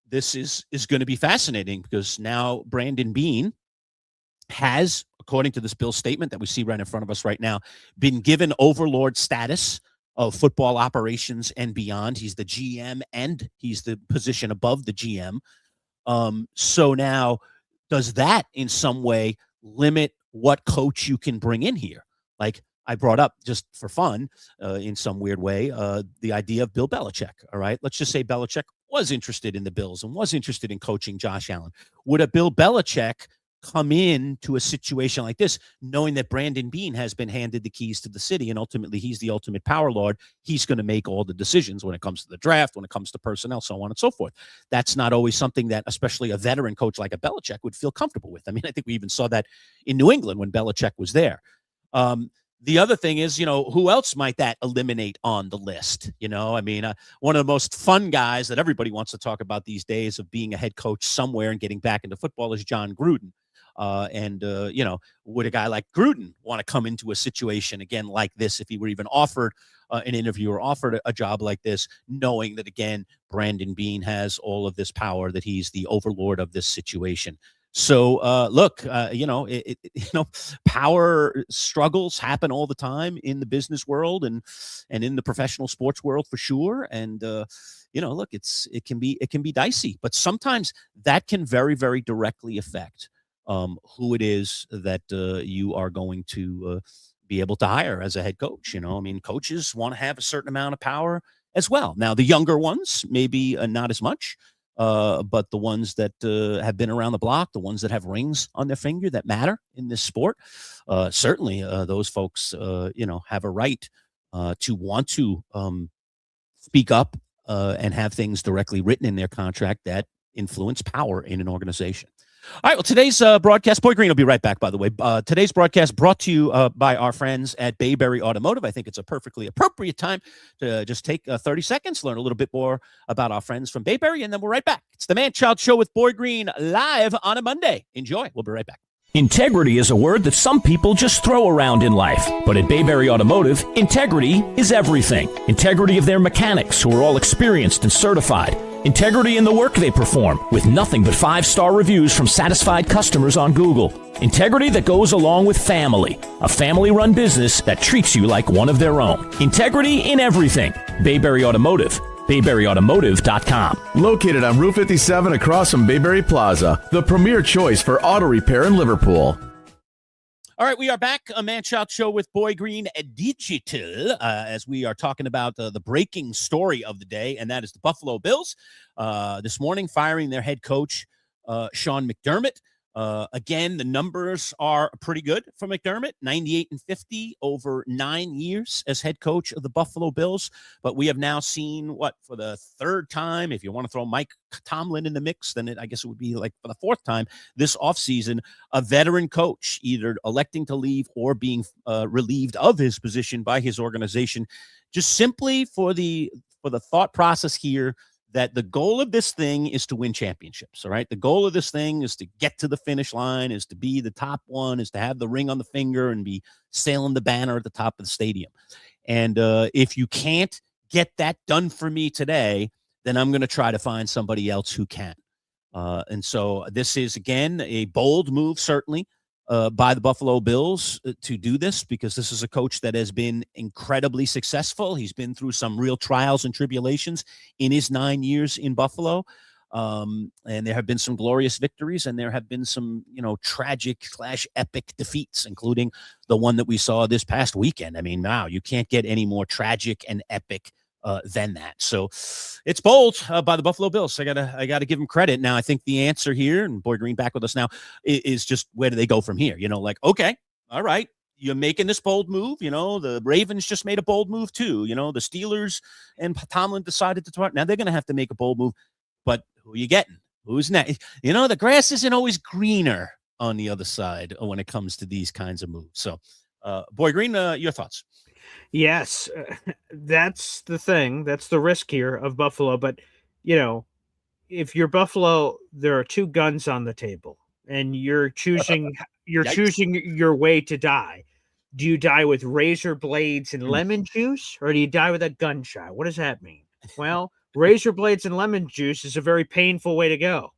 this is going to be fascinating because now Brandon Beane has, according to this Bill statement that we see right in front of us right now, been given overlord status of football operations and beyond. He's the GM and he's the position above the GM. So now, does that in some way limit what coach you can bring in here? Like I brought up just for fun, in some weird way, the idea of Bill Belichick. All right, let's just say Belichick was interested in the Bills and was interested in coaching Josh Allen. Would a Bill Belichick come in to a situation like this, knowing that Brandon Beane has been handed the keys to the city and ultimately he's the ultimate power lord? He's going to make all the decisions when it comes to the draft, when it comes to personnel, so on and so forth. That's not always something that especially a veteran coach like a Belichick would feel comfortable with. I mean, I think we even saw that in New England when Belichick was there. The other thing is, who else might that eliminate on the list? I mean, one of the most fun guys that everybody wants to talk about these days of being a head coach somewhere and getting back into football is John Gruden. Would a guy like Gruden want to come into a situation again like this if he were even offered an interview or offered a job like this, knowing that, again, Brandon Beane has all of this power, that he's the overlord of this situation? So, look, power struggles happen all the time in the business world and in the professional sports world for sure. And, look, it can be dicey, but sometimes that can very, very directly affect who it is that you are going to be able to hire as a head coach. I mean, coaches want to have a certain amount of power as well. Now, the younger ones, maybe not as much, but the ones that have been around the block, the ones that have rings on their finger that matter in this sport, certainly those folks, have a right to want to speak up and have things directly written in their contract that influence power in an organization. All right, well, today's broadcast, Boy Green will be right back, by the way. Today's broadcast brought to you by our friends at Bayberry Automotive. I think it's a perfectly appropriate time to just take 30 seconds, learn a little bit more about our friends from Bayberry, and then we're right back. It's the Manchild Show with Boy Green live on a Monday. Enjoy. We'll be right back. Integrity is a word that some people just throw around in life. But at Bayberry Automotive, integrity is everything. Integrity of their mechanics, who are all experienced and certified. Integrity in the work they perform, with nothing but 5-star reviews from satisfied customers on Google. Integrity that goes along with family, a family-run business that treats you like one of their own. Integrity in everything. Bayberry Automotive. BayberryAutomotive.com. Located on Route 57 across from Bayberry Plaza, the premier choice for auto repair in Liverpool. All right, we are back, a Manchild Show with Boy Green Digital, as we are talking about the breaking story of the day, and that is the Buffalo Bills this morning firing their head coach, Sean McDermott. Again, the numbers are pretty good for McDermott, 98-50 over 9 years as head coach of the Buffalo Bills. But we have now seen, for the third time, if you want to throw Mike Tomlin in the mix, then I guess it would be like for the fourth time this offseason, a veteran coach either electing to leave or being relieved of his position by his organization, just simply for the thought process here that the goal of this thing is to win championships. All right. The goal of this thing is to get to the finish line, is to be the top one, is to have the ring on the finger and be sailing the banner at the top of the stadium. And if you can't get that done for me today, then I'm going to try to find somebody else who can. And so this is, again, a bold move, certainly, by the Buffalo Bills to do this, because this is a coach that has been incredibly successful. He's been through some real trials and tribulations in his 9 years in Buffalo. And there have been some glorious victories, and there have been some, tragic / epic defeats, including the one that we saw this past weekend. I mean, wow, you can't get any more tragic and epic than that. So it's bold by the Buffalo Bills. I gotta give them credit. Now, I think the answer here, and Boy Green back with us now, is just where do they go from here? Okay, all right, you're making this bold move. The Ravens just made a bold move too. The Steelers and Tomlin decided to start. Now they're going to have to make a bold move, but who are you getting? Who's next? The grass isn't always greener on the other side when it comes to these kinds of moves. So, Boy Green, your thoughts? Yes, that's the thing. That's the risk here of Buffalo. But, if you're Buffalo, there are two guns on the table, and you're choosing your way to die. Do you die with razor blades and lemon juice, or do you die with a gunshot? What does that mean? Well, razor blades and lemon juice is a very painful way to go.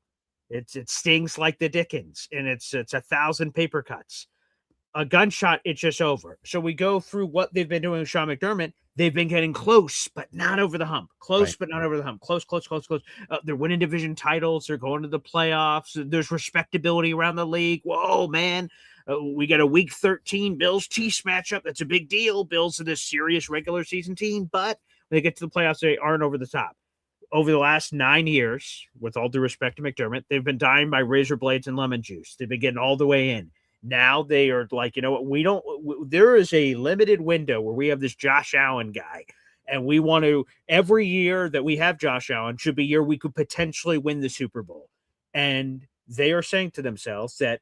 It stings like the Dickens, and it's 1,000 paper cuts. A gunshot, it's just over. So we go through what they've been doing with Sean McDermott. They've been getting close, but not over the hump. Close, but not over the hump. Close. They're winning division titles. They're going to the playoffs. There's respectability around the league. Whoa, man. We got a Week 13 Bills-Chiefs matchup. That's a big deal. Bills are this serious regular season team, but when they get to the playoffs, they aren't over the top. Over the last 9 years, with all due respect to McDermott, they've been dying by razor blades and lemon juice. They've been getting all the way in. Now they are like, there is a limited window where we have this Josh Allen guy, and we want to, every year that we have Josh Allen should be a year we could potentially win the Super Bowl. And they are saying to themselves that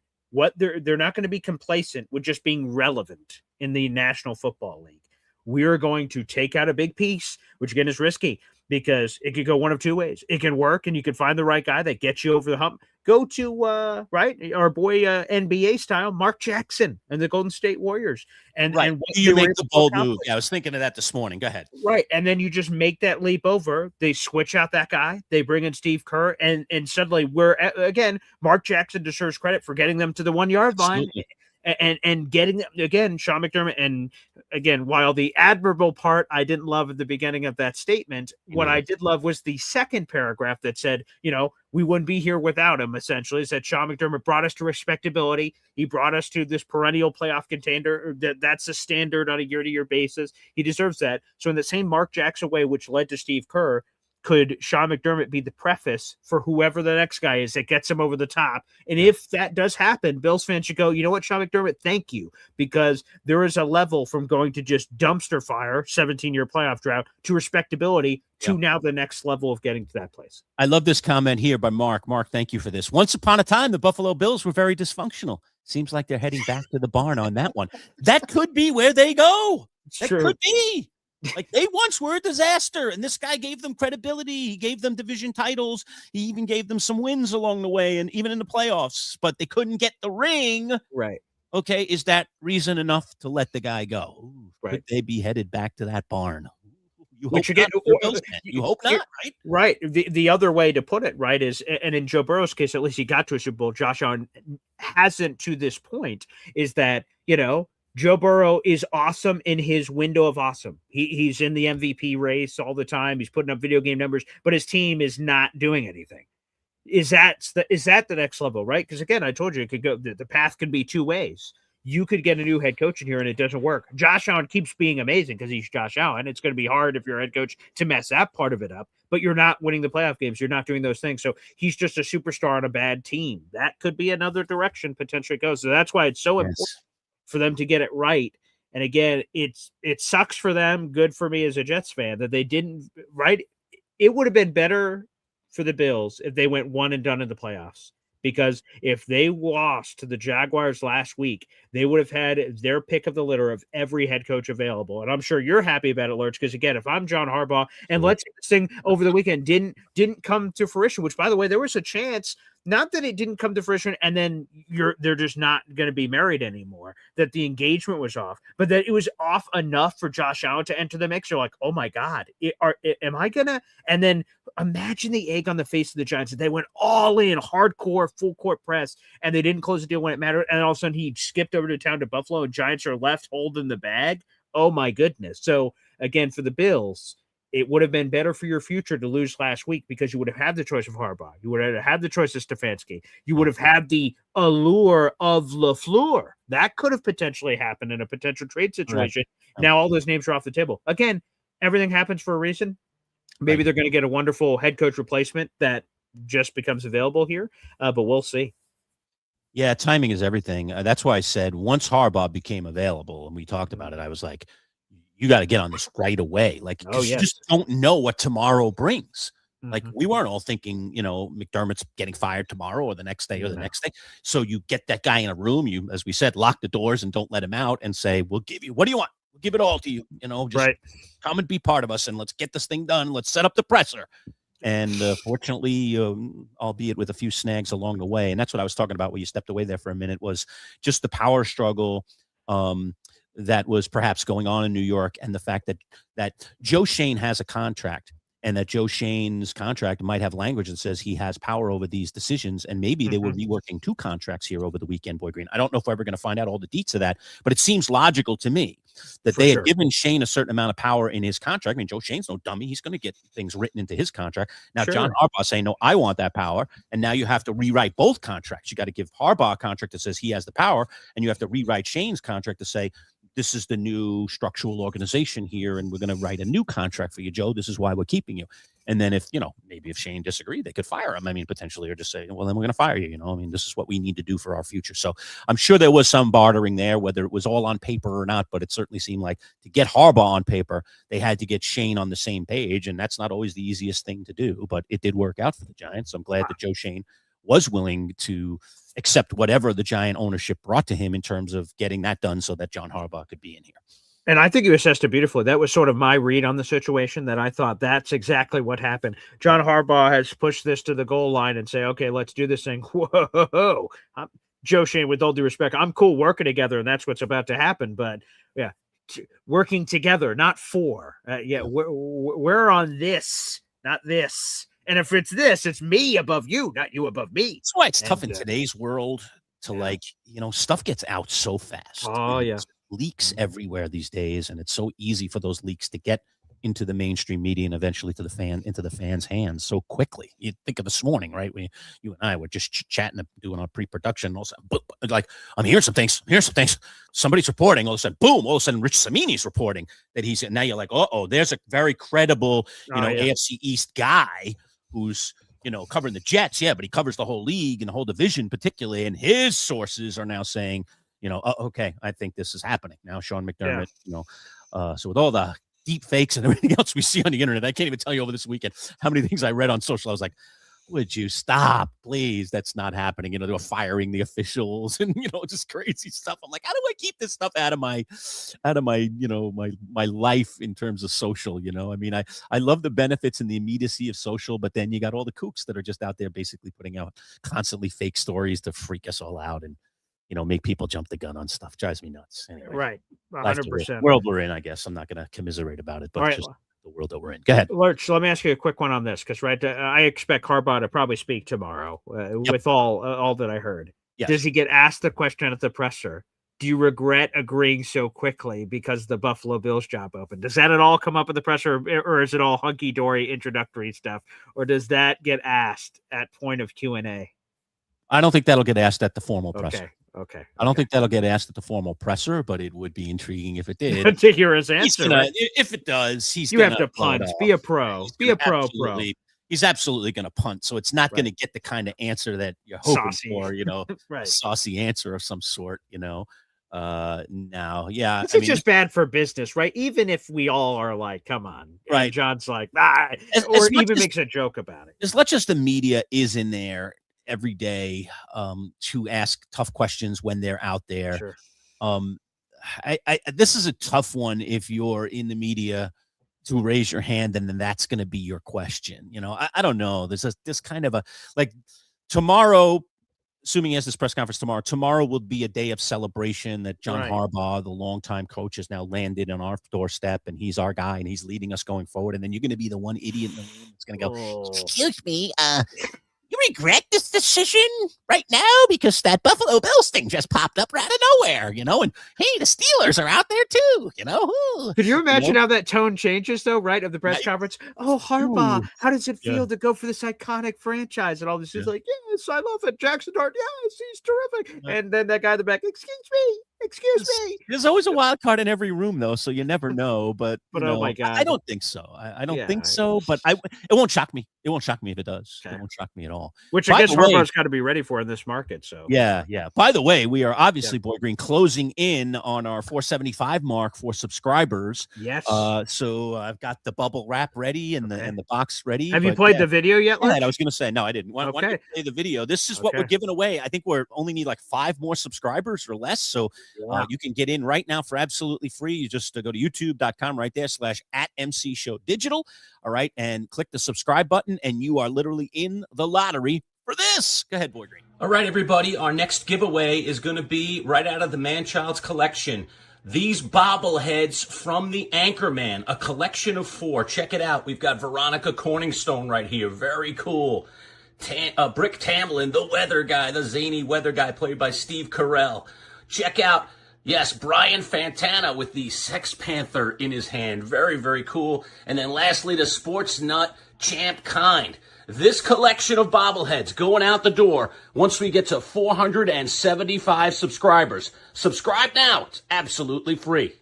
they're not going to be complacent with just being relevant in the National Football League. We are going to take out a big piece, which again is risky because it could go one of two ways. It can work, and you can find the right guy that gets you over the hump. Go to our boy NBA style, Mark Jackson and the Golden State Warriors. And you make the bold move. Yeah, I was thinking of that this morning. Go ahead. Right, and then you just make that leap over. They switch out that guy. They bring in Steve Kerr, and suddenly again, Mark Jackson deserves credit for getting them to the 1 yard line. Absolutely. And getting them again, Sean McDermott, and again, while the admirable part I didn't love at the beginning of that statement, what I did love was the second paragraph that said, we wouldn't be here without him. Essentially, is that Sean McDermott brought us to respectability. He brought us to this perennial playoff contender. That's a standard on a year-to-year basis. He deserves that. So in the same Mark Jackson way, which led to Steve Kerr, could Sean McDermott be the preface for whoever the next guy is that gets him over the top? And if that does happen, Bills fans should go, you know what, Sean McDermott, thank you, because there is a level from going to just dumpster fire, 17-year playoff drought, to respectability, to now the next level of getting to that place. I love this comment here by Mark. Mark, thank you for this. Once upon a time, the Buffalo Bills were very dysfunctional. Seems like they're heading back to the barn on that one. That could be where they go. That could be. Like, they once were a disaster, and this guy gave them credibility. He gave them division titles. He even gave them some wins along the way, and even in the playoffs, but they couldn't get the ring. Right. Okay, is that reason enough to let the guy go? Ooh, right. Could they be headed back to that barn? You hope not, right? Right. The other way to put it, right, is, and in Joe Burrow's case, at least he got to a Super Bowl. Josh Allen hasn't to this point, is that, Joe Burrow is awesome in his window of awesome. He's in the MVP race all the time. He's putting up video game numbers, but his team is not doing anything. Is that the next level, right? Because again, I told you it could go. The path could be two ways. You could get a new head coach in here and it doesn't work. Josh Allen keeps being amazing because he's Josh Allen. It's going to be hard if you're a head coach to mess that part of it up, but you're not winning the playoff games. You're not doing those things. So he's just a superstar on a bad team. That could be another direction potentially it goes. So that's why it's so important for them to get it right. And again, it sucks for them. Good for me as a Jets fan that they didn't, right? It would have been better for the Bills if they went one and done in the playoffs, because if they lost to the Jaguars last week, they would have had their pick of the litter of every head coach available. And I'm sure you're happy about it, Lurch, because again, if I'm John Harbaugh, and let's say this thing over the weekend didn't come to fruition, which by the way, there was a chance not that it didn't come to fruition and then they're just not going to be married anymore, that the engagement was off, but that it was off enough for Josh Allen to enter the mix. You're like, oh my God, am I gonna? And then imagine the egg on the face of the Giants. They went all in, hardcore, full court press, and they didn't close the deal when it mattered. And all of a sudden he skipped over to town to Buffalo and Giants are left holding the bag. Oh my goodness. So again, for the Bills, it would have been better for your future to lose last week because you would have had the choice of Harbaugh. You would have had the choice of Stefanski. You would have had the allure of LaFleur. That could have potentially happened in a potential trade situation. Right. Now all those names are off the table. Again, everything happens for a reason. Maybe they're going to get a wonderful head coach replacement that just becomes available here, but we'll see. Yeah, timing is everything. That's why I said once Harbaugh became available and we talked about it, I was like, you got to get on this right away. Like, you just don't know what tomorrow brings. Mm-hmm. Like, we weren't all thinking, McDermott's getting fired tomorrow or the next day or the next day. So you get that guy in a room, you, as we said, lock the doors and don't let him out and say, we'll give you, what do you want? We'll give it all to you. Just come and be part of us and let's get this thing done. Let's set up the presser. And fortunately, albeit with a few snags along the way, and that's what I was talking about when you stepped away there for a minute, was just the power struggle that was perhaps going on in New York, and the fact that Joe Schoen has a contract, and that Joe Schoen's contract might have language that says he has power over these decisions, and maybe they were reworking 2 contracts here over the weekend, Boy Green. I don't know if we're ever going to find out all the deets of that, but it seems logical to me that they had given Schoen a certain amount of power in his contract. I mean, Joe Schoen's no dummy. He's going to get things written into his contract. Now, John Harbaugh saying, no, I want that power, and now you have to rewrite both contracts. You got to give Harbaugh a contract that says he has the power, and you have to rewrite Schoen's contract to say, this is the new structural organization here, and we're going to write a new contract for you, Joe. This is why we're keeping you. And then if, maybe if Schoen disagreed, they could fire him. I mean, potentially, or just say, well, then we're going to fire you. I mean, this is what we need to do for our future. So I'm sure there was some bartering there, whether it was all on paper or not, but it certainly seemed like to get Harbaugh on paper, they had to get Schoen on the same page. And that's not always the easiest thing to do, but it did work out for the Giants. I'm glad that Joe Schoen was willing to accept whatever the Giant ownership brought to him in terms of getting that done so that John Harbaugh could be in here. And I think you assessed it beautifully. That was sort of my read on the situation, that I thought that's exactly what happened. John Harbaugh has pushed this to the goal line and say, okay, let's do this thing. Whoa. Joe Schoen, with all due respect, I'm cool working together, and that's what's about to happen. But yeah, working together, not for. We're on this, not this. And if it's this, it's me above you, not you above me. That's why it's tough in today's world to stuff gets out so fast. Oh, yeah. Leaks everywhere these days, and it's so easy for those leaks to get into the mainstream media and eventually to into the fans' hands so quickly. You think of this morning, right? You and I were just chatting, doing our pre-production. All of a sudden, like, I'm hearing some things. Somebody's reporting. All of a sudden, boom! All of a sudden, Rich Samini's reporting that he's. And now you're like, there's a very credible, AFC East guy who's covering the Jets, but he covers the whole league and the whole division particularly, and his sources are now saying, okay, I think this is happening now. Sean McDermott, so with all the deep fakes and everything else we see on the internet, I can't even tell you over this weekend how many things I read on social. I was like, would you stop, please? That's not happening. They were firing the officials and, just crazy stuff. I'm like, how do I keep this stuff out of my, my life in terms of social? I mean, I love the benefits and the immediacy of social, but then you got all the kooks that are just out there basically putting out constantly fake stories to freak us all out and, make people jump the gun on stuff. Drives me nuts. Anyway, right. 100%. World we're in, I guess. I'm not going to commiserate about it, but it's just the world that we're in. Go ahead. Lurch, let me ask you a quick one on this, because I expect Harbaugh to probably speak tomorrow with all that I heard. Yes. Does he get asked the question at the presser? Do you regret agreeing so quickly because the Buffalo Bills job opened? Does that at all come up at the presser, or is it all hunky-dory introductory stuff? Or does that get asked at point of Q&A? I don't think that'll get asked at the formal presser. Okay. I don't think that'll get asked at the formal presser, but it would be intriguing if it did. To hear his answer. If it does, you have to punt. Be a pro. Be a pro. He's absolutely going to punt. So it's not going to get the kind of answer that you're hoping for, right. Saucy answer of some sort, now. This is just bad for business, right? Even if we all are like, come on. Right. And John's like, or even makes a joke about it. As much as the media is in there every day to ask tough questions when they're out there. Sure. This is a tough one if you're in the media to raise your hand and then that's going to be your question. I don't know. There's this kind of tomorrow, assuming he has this press conference tomorrow will be a day of celebration that John Harbaugh, the longtime coach, has now landed on our doorstep, and he's our guy, and he's leading us going forward. And then you're going to be the one idiot in the room that's going to go, excuse me, you regret this decision right now because that Buffalo Bills thing just popped up out of nowhere, and hey, the Steelers are out there too, Could you imagine how that tone changes though, right? Of the press conference. Oh, Harbaugh, how does it feel to go for this iconic franchise? And all this is like, yes, I love it. Jackson Dart, yes, he's terrific. And then that guy in the back, excuse me. There's always a wild card in every room though, so you never know. But oh my God, I don't think so. I don't think so, but it won't shock me. It won't shock me if it does. It won't shock me at all. Which I guess Harbaugh's got to be ready for in this market. So yeah. By the way, we are obviously Boy Green closing in on our 475 mark for subscribers. Yes. So I've got the bubble wrap ready and the box ready. Have you played the video yet? I was going to say no, I didn't. Why don't you play the video? This is what we're giving away. I think we're only need like 5 more subscribers or less. So you can get in right now for absolutely free. You just go to youtube.com right there /@MC Show Digital. All right, and click the subscribe button, and you are literally in the lottery for this. Go ahead, Boy Green. All right, everybody. Our next giveaway is going to be right out of the Manchild's collection. These bobbleheads from the Anchorman, a collection of 4. Check it out. We've got Veronica Corningstone right here. Very cool. Brick Tamlin, the weather guy, the zany weather guy played by Steve Carell. Check out, yes, Brian Fantana with the Sex Panther in his hand. Very, very cool. And then lastly, the sports nut Champ Kind. This collection of bobbleheads going out the door once we get to 475 subscribers. Subscribe now. It's absolutely free.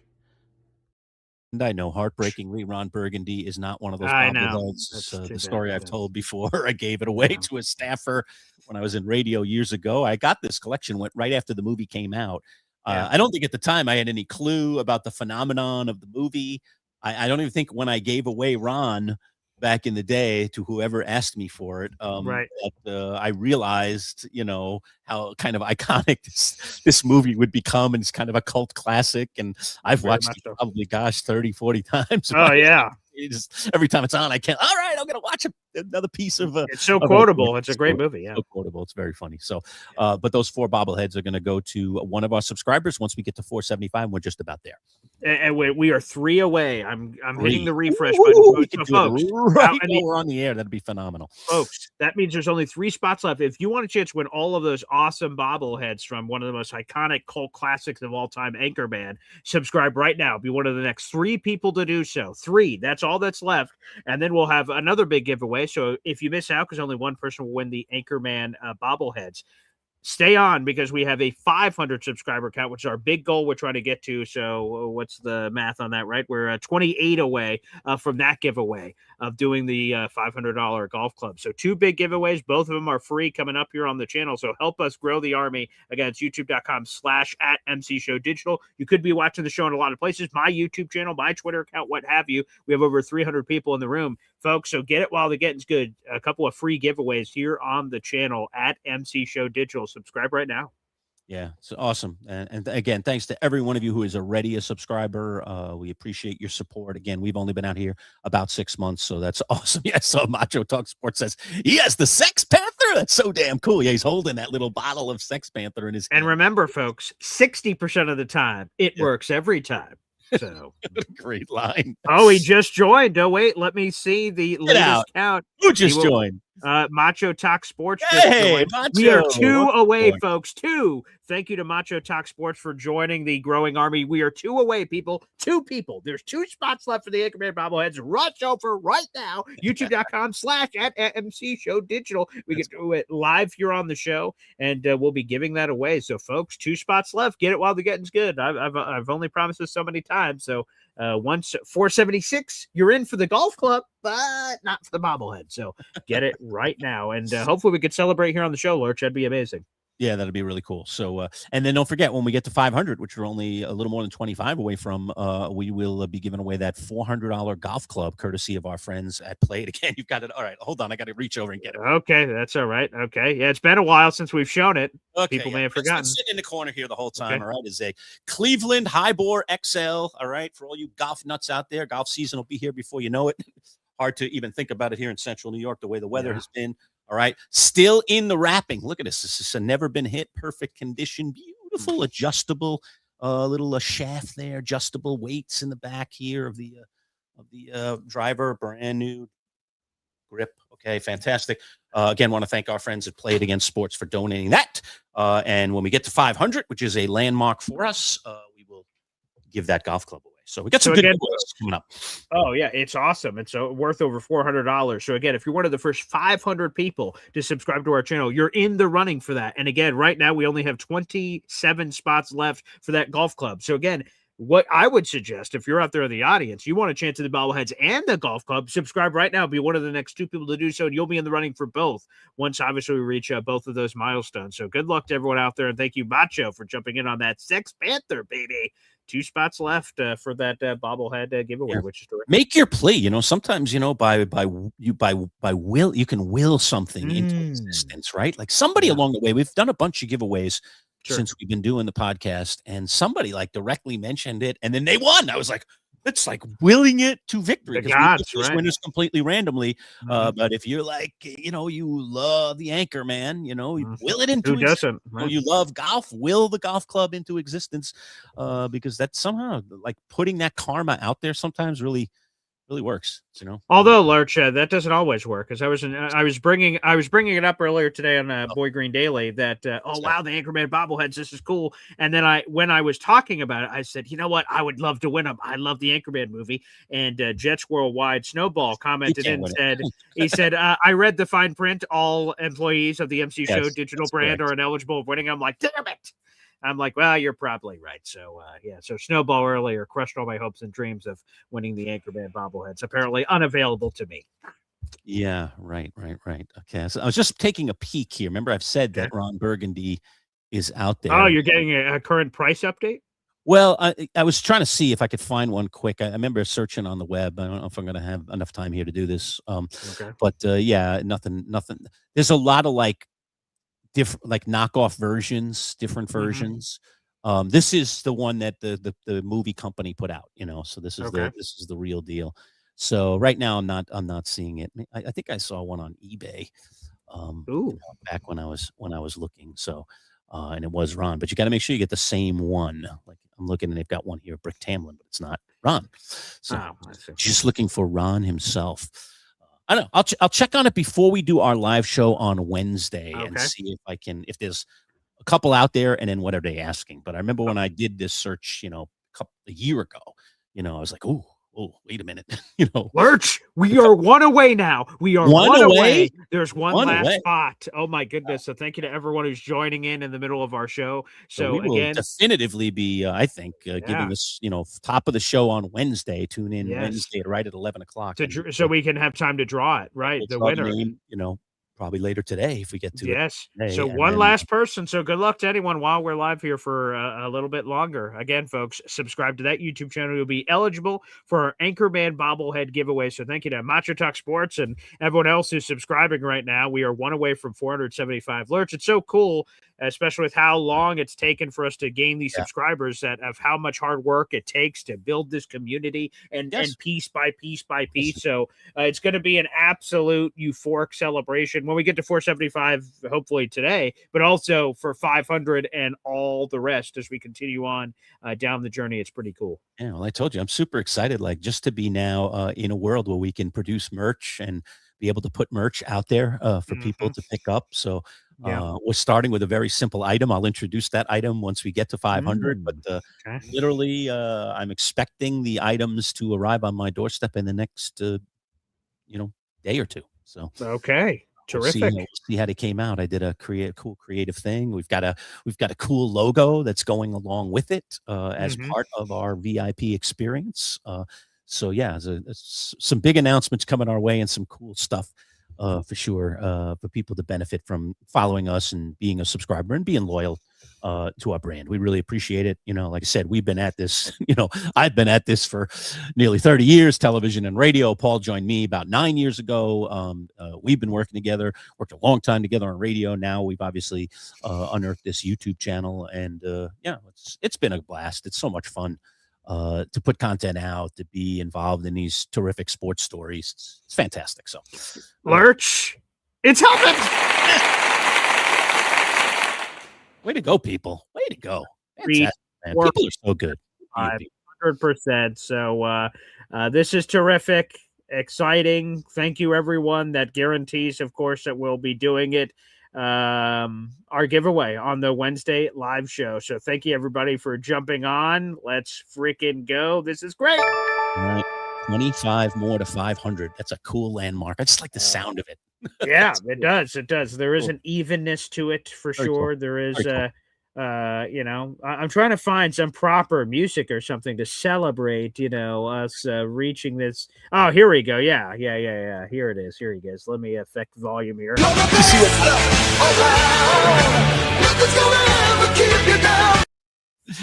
And I know, heartbreakingly, Ron Burgundy is not one of those bobbleheads. It's the story I've told before. I gave it away to a staffer when I was in radio years ago. I got this collection right after the movie came out. I don't think at the time I had any clue about the phenomenon of the movie. I don't even think when I gave away Ron back in the day to whoever asked me for it, I realized, how kind of iconic this movie would become, and it's kind of a cult classic. And I've watched it probably, 30, 40 times. Oh, yeah. Just every time it's on, I can't. All right, I'm gonna watch another piece of. It's so quotable. It's a great movie. Yeah, so quotable. It's very funny. So, but those 4 bobbleheads are going to go to one of our subscribers once we get to 475. We're just about there, and we are 3 away. I'm hitting the refresh button. So folks, we're on the air. That'd be phenomenal, folks. That means there's only 3 spots left. If you want a chance to win all of those awesome bobbleheads from one of the most iconic cult classics of all time, Anchorman, subscribe right now. Be one of the next 3 people to do so. 3. That's all that's left, and then we'll have another big giveaway. So if you miss out, because only one person will win the Anchorman bobbleheads, stay on, because we have a 500 subscriber count, which is our big goal we're trying to get to. So what's the math on that, right? We're 28 away from that giveaway of doing the $500 golf club. So 2 big giveaways. Both of them are free coming up here on the channel. So help us grow the army. Again, it's youtube.com/@MC Show Digital. You could be watching the show in a lot of places. My YouTube channel, my Twitter account, what have you. We have over 300 people in the room, folks. So get it while the getting's good. A couple of free giveaways here on the channel @MC Show Digital. Subscribe right now. Yeah, it's awesome. And again, thanks to every one of you who is already a subscriber. We appreciate your support. Again, we've only been out here about 6 months, so that's awesome. Yeah, so Macho Talk Sports says, yes, the Sex Panther. That's so damn cool. Yeah, he's holding that little bottle of Sex Panther in his hand. And remember, folks, 60% of the time, it works every time. So great line. Oh, he just joined. Oh, wait, let me see the latest count. Who just joined? Macho Talk Sports. Hey, Macho. We are 2 away, folks. 2. Thank you to Macho Talk Sports for joining the growing army. We are 2 away, people. 2 people. There's 2 spots left for the Anchorman bobbleheads. Rush over right now. YouTube.com/@MC Show Digital. We can do it live here on the show, and we'll be giving that away. So, folks, 2 spots left. Get it while the getting's good. I've only promised this so many times. So, once 476, you're in for the golf club, but not for the bobblehead. So get it right now. And hopefully we could celebrate here on the show, Lurch. That'd be amazing. Yeah, that'd be really cool. So, and then don't forget, when we get to 500, which we're only a little more than 25 away from, we will be giving away that $400 golf club, courtesy of our friends at Play It Again. You've got it. All right, hold on. I got to reach over and get it. Okay, that's all right. Okay. Yeah, it's been a while since we've shown it. Okay, people may have forgotten. Sitting in the corner here the whole time, all right, is a Cleveland Highbore XL, all right, for all you golf nuts out there. Golf season will be here before you know it. Hard to even think about it here in central New York, the way the weather has been. All right. Still in the wrapping. Look at this. This is a never been hit, perfect condition, beautiful adjustable little shaft there, adjustable weights in the back here of the driver, brand new grip. Okay, fantastic. Again, want to thank our friends at Play It Again Sports for donating that. And when we get to 500, which is a landmark for us, we will give that golf club away. So we got some good giveaways coming up. Oh yeah, it's awesome. It's worth over $400. So again, if you're one of the first 500 people to subscribe to our channel, you're in the running for that. And again, right now we only have 27 spots left for that golf club. So again, what I would suggest, if you're out there in the audience, you want a chance at the bobbleheads and the golf club, subscribe right now. Be one of the next 2 people to do so, and you'll be in the running for both once, obviously, we reach both of those milestones. So good luck to everyone out there, and thank you, Macho, for jumping in on that Sex Panther, baby. 2 spots left for that bobblehead giveaway, which is terrific. Make your plea. Sometimes by will you can will something into existence, right? Like somebody along the way. We've done a bunch of giveaways. Sure. Since we've been doing the podcast, and somebody directly mentioned it, and then they won. I was like, it's like willing it to victory. The gods, right? Winners completely randomly. But if you're you love the anchor man, you will it into existence. Who doesn't? Right? You love golf, will the golf club into existence, because that's somehow putting that karma out there sometimes really works. Although Lurch, that doesn't always work, because I was bringing it up earlier today on Boy Green Daily that wow, the Anchorman bobbleheads, this is cool. And then when I was talking about it, I said, you know what, I would love to win them. I love the Anchorman movie. And Jets Worldwide Snowball commented and said I read the fine print. All employees of the MC Show digital brand are ineligible of winning. I'm like, damn it. I'm like, well, you're probably right. So, so Snowball earlier crushed all my hopes and dreams of winning the Anchorman bobbleheads. Apparently unavailable to me. Yeah, right. Okay, so I was just taking a peek here. Remember, I've said that Ron Burgundy is out there. Oh, you're getting a current price update? Well, I was trying to see if I could find one quick. I remember searching on the web. I don't know if I'm going to have enough time here to do this. But nothing. There's a lot of different knockoff versions, different versions. This is the one that the movie company put out, so this is this is the real deal. So right now I'm not seeing it. I think I saw one on eBay back when I was looking. So and it was Ron, but you got to make sure you get the same one. I'm looking and they've got one here, Brick Tamlin, but it's not Ron. So just looking for Ron himself. I don't know. I'll check on it before we do our live show on Wednesday and see if there's a couple out there, and then what are they asking. But I remember when I did this search, a year ago, I was like, oh, wait a minute, Lurch, we are one away now. We are one away. There's one last spot. Oh my goodness. So thank you to everyone who's joining in the middle of our show. So we will definitively be, I think, giving this, top of the show on Wednesday. Tune in Wednesday right at 11 o'clock. So we can have time to draw it, right? The winner. Probably later today if we get to it. Today. So one last person. So good luck to anyone while we're live here for a little bit longer. Again, folks, subscribe to that YouTube channel. You'll be eligible for our Anchorman bobblehead giveaway. So thank you to Macho Talk Sports and everyone else who's subscribing right now. We are one away from 475. Lurch, it's so cool, especially with how long it's taken for us to gain these subscribers, of how much hard work it takes to build this community and piece by piece by piece. So it's going to be an absolute euphoric celebration when we get to 475, hopefully today, but also for 500 and all the rest as we continue on down the journey. It's pretty cool. Yeah, well, I told you, I'm super excited, just to be now in a world where we can produce merch and be able to put merch out there for people to pick up. So we're starting with a very simple item. I'll introduce that item once we get to 500, but literally I'm expecting the items to arrive on my doorstep in the next, day or two. So, terrific. We'll see how they came out. I did a cool creative thing. We've got a cool logo that's going along with it as part of our VIP experience. So some big announcements coming our way and some cool stuff for sure for people to benefit from following us and being a subscriber and being loyal to our brand. We really appreciate it. Like I said, we've been at this, I've been at this for nearly 30 years, television and radio. Paul joined me about 9 years ago. We've been working together, worked a long time together on radio. Now we've obviously unearthed this YouTube channel, and it's been a blast. It's so much fun to put content out, to be involved in these terrific sports stories. It's fantastic. So Lurch, It's happened. Way to go, people. Way to go. Three, Fantastic, man. four, People are so good. 500%. So this is terrific, exciting. Thank you, everyone. That guarantees, of course, that we'll be doing it. Our giveaway on the Wednesday live show. So thank you, everybody, for jumping on. Let's freaking go. This is great. All right. 25 more to 500. That's a cool landmark. I just like the sound of it. Yeah, it does. It does. There is an evenness to it for sure. There is I'm trying to find some proper music or something to celebrate, us reaching this. Oh, here we go. Yeah. Here it is. Here he goes. Let me affect volume here.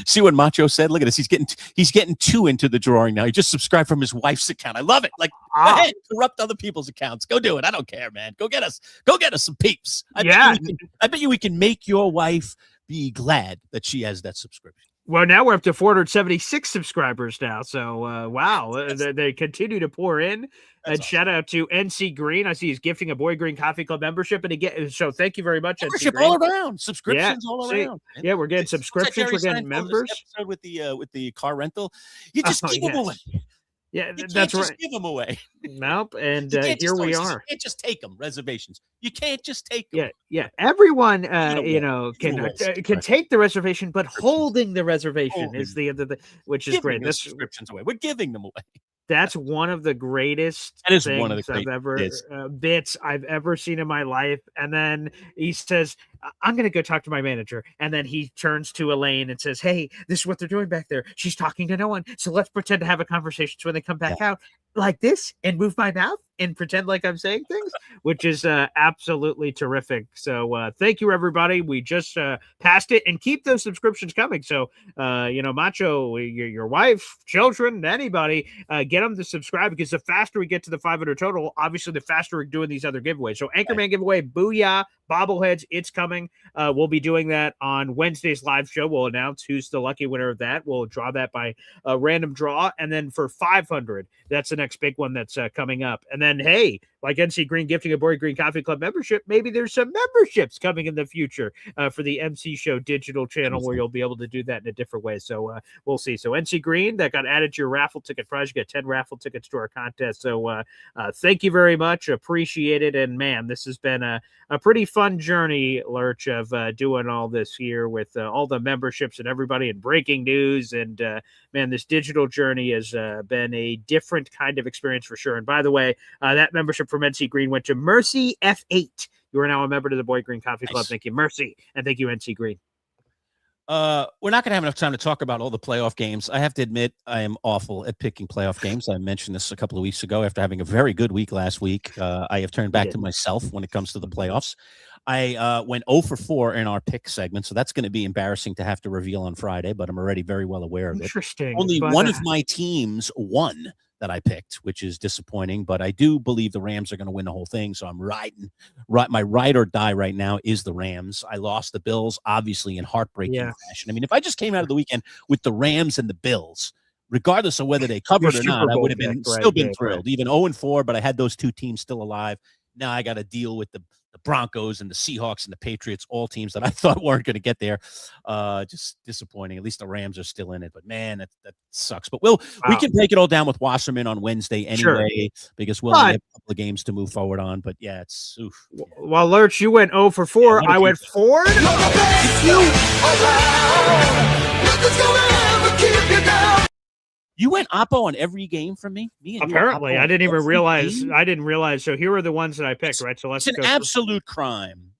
See what Macho said? Look at this. He's getting too into the drawing now. He just subscribed from his wife's account. I love it. Like, go ahead, corrupt other people's accounts. Go do it. I don't care, man. Go get us some peeps. I bet you we can make your wife be glad that she has that subscription. Well, now we're up to 476 subscribers now. So, wow, they continue to pour in. And awesome. Shout out to NC Green. I see he's gifting a Boy Green Coffee Club membership. And again, so thank you very much. Membership NC Green. All around. Subscriptions all around. Man. Yeah, we're getting subscriptions. We're getting members. Episode with the car rental. You just keep them away. Yeah, you that's can't right. Just give them away. Nope. And here we are. You can't just take them. Reservations. You can't just take them. Yeah. Everyone, can take the reservation, but holding the reservation is the other, which is great. That's subscriptions away. We're giving them away. That's one of the greatest bits I've ever seen in my life. And then he says, I'm going to go talk to my manager. And then he turns to Elaine and says, hey, this is what they're doing back there. She's talking to no one. So let's pretend to have a conversation. So when they come back out like this and move my mouth and pretend like I'm saying things, which is absolutely terrific. So thank you, everybody. We just passed it, and keep those subscriptions coming. So, Macho, your wife, children, anybody, get them to subscribe, because the faster we get to the 500 total, obviously the faster we're doing these other giveaways. So Anchorman giveaway, Booyah, bobbleheads, it's coming. We'll be doing that on Wednesday's live show. We'll announce who's the lucky winner of that. We'll draw that by a random draw. And then for 500, that's the next big one that's coming up. And then, hey, like NC Green gifting a Boy Green Coffee Club membership, maybe there's some memberships coming in the future for the MC Show digital channel where you'll be able to do that in a different way. So we'll see. So NC Green, that got added to your raffle ticket prize. You get 10 raffle tickets to our contest. So thank you very much. Appreciate it. And man, this has been a pretty fun journey, Lurch, of doing all this here with all the memberships and everybody and breaking news. And man, this digital journey has been a different kind of experience for sure. And by the way, that membership from NC Green went to Mercy F8. You are now a member to the Boy Green Coffee Club. Nice. Thank you, Mercy. And thank you, NC Green. We're not going to have enough time to talk about all the playoff games. I have to admit, I am awful at picking playoff games. I mentioned this a couple of weeks ago. After having a very good week last week, I have turned back to myself when it comes to the playoffs. I went 0 for 4 in our pick segment, so that's going to be embarrassing to have to reveal on Friday, but I'm already very well aware of it. Interesting. Only one of my teams won that I picked, which is disappointing, but I do believe the Rams are going to win the whole thing, so I'm riding. My ride or die right now is the Rams. I lost the Bills, obviously, in heartbreaking fashion. I mean, if I just came out of the weekend with the Rams and the Bills, regardless of whether they covered or not, I would have been thrilled. Even 0 and 4, but I had those two teams still alive. Now I got to deal with the Broncos and the Seahawks and the Patriots, all teams that I thought weren't going to get there. Just disappointing. At least the Rams are still in it, but man, that sucks. But we can break it all down with Wasserman on Wednesday anyway, because we'll have a couple of games to move forward on. But yeah, it's oof. Well, Lurch, you went 0 for 4. I went 4. You went Oppo on every game from me? Apparently, I didn't even realize. I didn't realize. So here are the ones that I picked, right? So let's It's an absolute crime,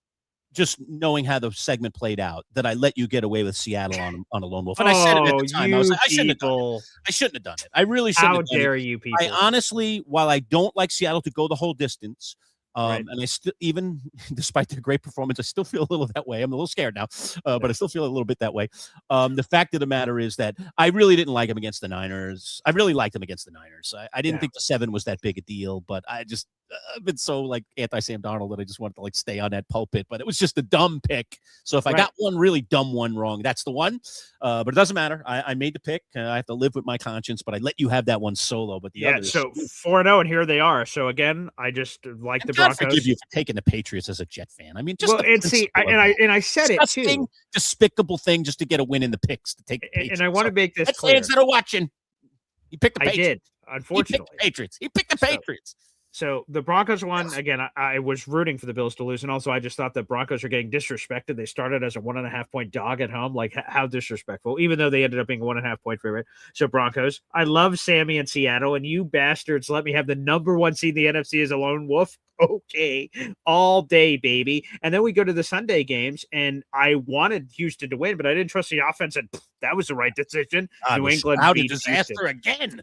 just knowing how the segment played out, that I let you get away with Seattle on a lone wolf. And I said it at the time. I was like, I shouldn't have done it. I shouldn't have done it. I really shouldn't have done it. How dare you people? I honestly, while I don't like Seattle to go the whole distance, and I still, even despite their great performance, I still feel a little that way. I'm a little scared now, but I still feel a little bit that way. The fact of the matter is that I really didn't like him against the Niners. I really liked him against the Niners. I didn't think the 7 was that big a deal, but I just I've been so like anti-Sam Darnold that I just wanted to like stay on that pulpit, but it was just a dumb pick. So if I got one really dumb one wrong, that's the one. But it doesn't matter. I made the pick. I have to live with my conscience, but I let you have that one solo. But the others, so 4-0, and here they are. So again, I just like the Broncos. God forgive you for taking the Patriots as a Jet fan. I mean, just I said it too. Despicable thing just to get a win in the picks to take. The Patriots. And I want to make this clear. Fans that are watching, he picked the Patriots. I did, unfortunately. He picked the Patriots. So the Broncos won again. I was rooting for the Bills to lose, and also I just thought the Broncos are getting disrespected. They started as a 1.5 point dog at home. Like, how disrespectful! Even though they ended up being a 1.5 point favorite. So Broncos. I love Sammy in Seattle, and you bastards let me have the number 1 seed in the NFC as a lone wolf. Okay, all day, baby. And then we go to the Sunday games, and I wanted Houston to win, but I didn't trust the offense, and that was the right decision. New England out beat disaster Houston. Again.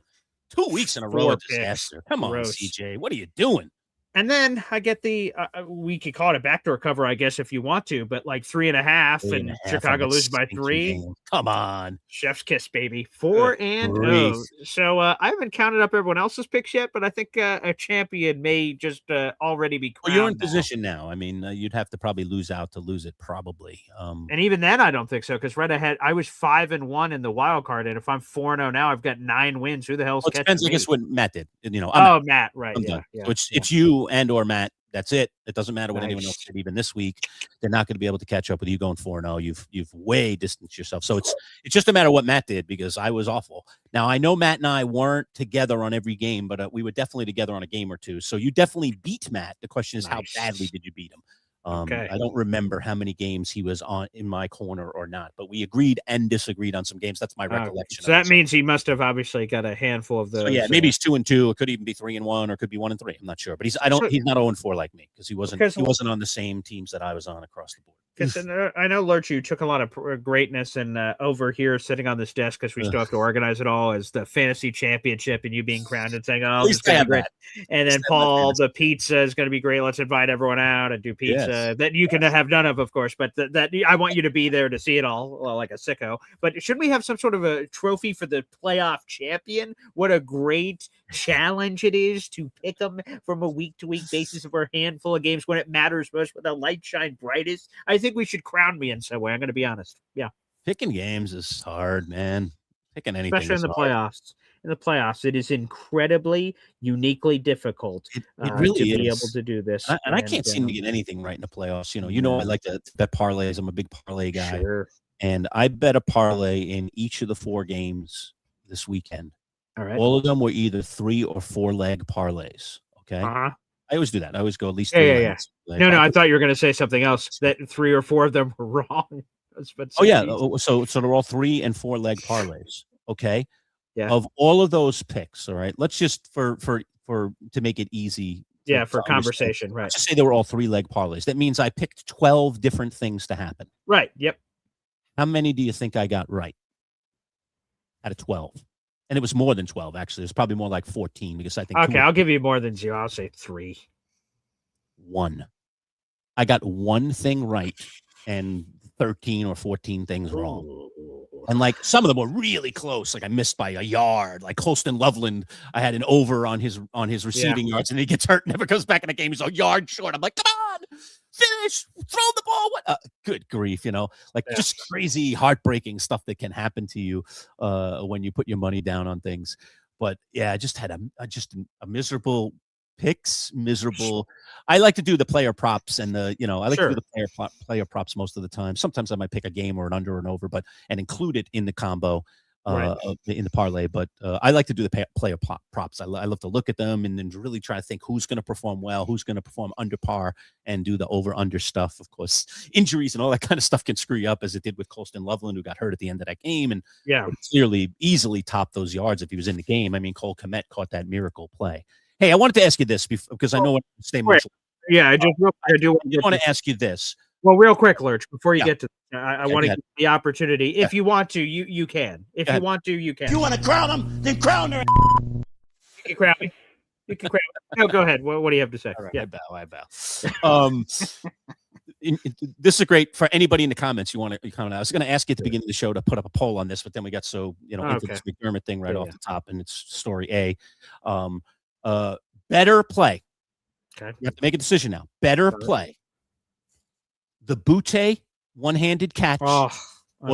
2 weeks in a row of disaster. Come on, CJ. What are you doing? And then I get the we could call it a backdoor cover, I guess, if you want to, but like 3.5, and Chicago loses by 3. Game. Come on, chef's kiss, baby. 4-0. So I haven't counted up everyone else's picks yet, but I think a champion may just already be crowned. Well, you're in position now. I mean, you'd have to probably lose out to lose it, probably. And even then, I don't think so, because right ahead, I was 5-1 in the wild card, and if I'm 4-0 now, I've got 9 wins. Who the hell's catching depends, me? I guess, what Matt did. You know, Matt, right? Yeah. So it's you and or Matt. That's it. It doesn't matter what anyone else did. Even this week, they're not going to be able to catch up with you going 4-0. You've way distanced yourself. So it's just a matter of what Matt did, because I was awful. Now I know Matt and I weren't together on every game, but we were definitely together on a game or two. So you definitely beat Matt. The question is, how badly did you beat him? I don't remember how many games he was on in my corner or not, but we agreed and disagreed on some games. That's my recollection. So that means he must have obviously got a handful of those. So yeah, maybe he's 2-2. It could even be 3-1, or it could be 1-3. I'm not sure, but he's not 0-4 like me, because he wasn't on the same teams that I was on across the board. Because I know, Lurch, you took a lot of greatness, and over here sitting on this desk, because we still have to organize it all, as the fantasy championship, and you being crowned and saying, "Oh, this is going to be great." And then Paul, the pizza is going to be great. Let's invite everyone out and do pizza that you can have none of course, but that I want you to be there to see it all, like a sicko. But should we have some sort of a trophy for the playoff champion? What a great challenge it is to pick them from a week-to-week basis of a handful of games when it matters most, when the light shine brightest. I think we should crown me in some way. I'm going to be honest. Yeah. Picking games is hard, man. Picking anything, especially in the playoffs. In the playoffs, it is incredibly, uniquely difficult. It really to is. be able to do this. And I can't seem to get anything right in the playoffs. You know, I like to bet parlays. I'm a big parlay guy. Sure. And I bet a parlay in each of the 4 games this weekend. All right. All of them were either 3 or 4 leg parlays. Okay. Uh-huh. I always do that. I always go at least 3 legs. No, I thought you were going to say something else, that 3 or 4 of them were wrong. So they're all 3 and 4 leg parlays. Okay. Yeah. Of all of those picks, all right. Let's just for to make it easy. For conversation, right? Let's just say they were all 3 leg parlays. That means I picked 12 different things to happen. Right. Yep. How many do you think I got right? Out of 12. And it was more than 12, actually. It was probably more like 14, because I think. Okay, I'll give you more than 0. I'll say 3. 1. I got 1 thing right and 13 or 14 things wrong. Ooh. And like some of them were really close. Like I missed by a yard. Like Colston Loveland, I had an over on his receiving yards, and he gets hurt, never comes back in the game. He's a yard short. I'm like, come on, finish, throw the ball. What? Good grief, just crazy, heartbreaking stuff that can happen to you when you put your money down on things. But yeah, I just had a miserable picks, miserable. I like to do the player props and I like to do the player props most of the time. Sometimes I might pick a game or an under or an over, and include it in the combo in the parlay. But I like to do the player props. I love to look at them and then really try to think who's going to perform well, who's going to perform under par, and do the over under stuff. Of course, injuries and all that kind of stuff can screw you up, as it did with Colston Loveland, who got hurt at the end of that game, and clearly easily topped those yards if he was in the game. I mean, Cole Kmet caught that miracle play. Hey, I wanted to ask you this because I know what stay much. Yeah, I do want to ask you this. Well, real quick, Lurch, before you get to I want to give the opportunity. If you want to, you can. If you want to, you can. If you want to crown them, then crown her. You can crown me. You can crown me. No, go ahead. What do you have to say? Right, I bow. This is great for anybody in the comments. You want to comment? I was going to ask you at the beginning of the show to put up a poll on this, but then we got into this McDermott thing right off the top, and it's story A. Better play, Okay. You have to make a decision now. Better Got it. play. The Butte one-handed catch Oh, or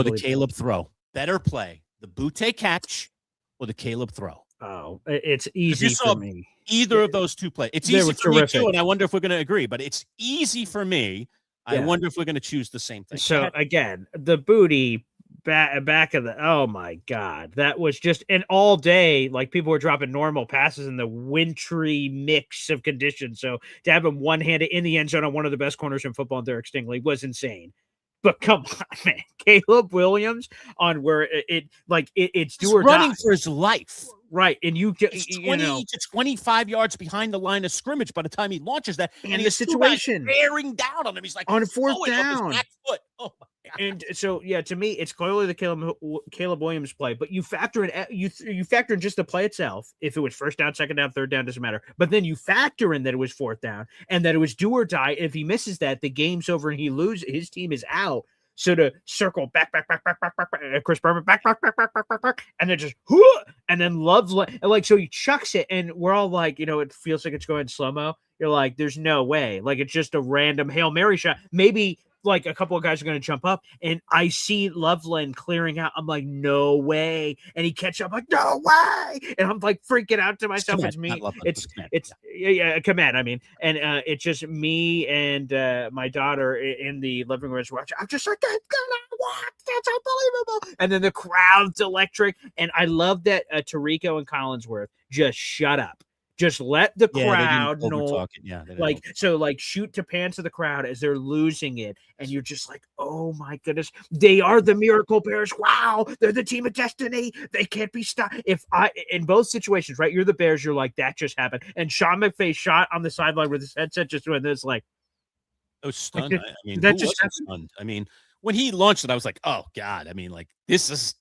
the unbelievable. Caleb throw. Better play. The Butte catch or the Caleb throw. Oh, it's If you easy saw for me. either of those two play, it's They easy were for me terrific. too, and I wonder if we're going to agree. But it's easy for me. I Yeah. wonder if we're going to choose the same thing. So again, the booty back of the, oh my God, that was just an all day. Like people were dropping normal passes in the wintry mix of conditions. So to have him one-handed in the end zone on one of the best corners in football, Derek Stingley, was insane. But come on, man, Caleb Williams on where it's do He's or running die. for his life. Right, and He's you 20 know, to 25 yards behind the line of scrimmage by the time he launches that, and he the has two guys situation bearing down on him. He's like on fourth throwing off his down. back foot. Oh my God. And so, yeah, to me, it's clearly the Caleb Williams play. But you factor in you factor in just the play itself. If it was first down, second down, third down, doesn't matter. But then you factor in that it was fourth down and that it was do or die. If he misses that, the game's over and he loses. His team is out. So to circle back, Chris Berman, back, and then just and then Loveland, and like so he chucks it, and we're all like, it feels like it's going in slow-mo. You're like, there's no way. Like it's just a random Hail Mary shot. Maybe like a couple of guys are going to jump up, and I see Loveland clearing out. I'm like, no way. And he catches up, like, no way. And I'm like freaking out to myself. It's me. It's Komet. I mean, and it's just me and my daughter in the living room watching. I'm just like, that's unbelievable. And then the crowd's electric. And I love that Tirico and Collinsworth just shut up. Just let the crowd know. Like shoot to pants of the crowd as they're losing it. And you're just like, oh my goodness, they are the Miracle Bears. Wow, they're the team of destiny. They can't be stopped. In both situations, right? You're the Bears, you're like, that just happened. And Sean McVay shot on the sideline with his headset just went this like. I was stunned. I mean, that just stunned. I mean, when he launched it, I was like, oh God. I mean, like this is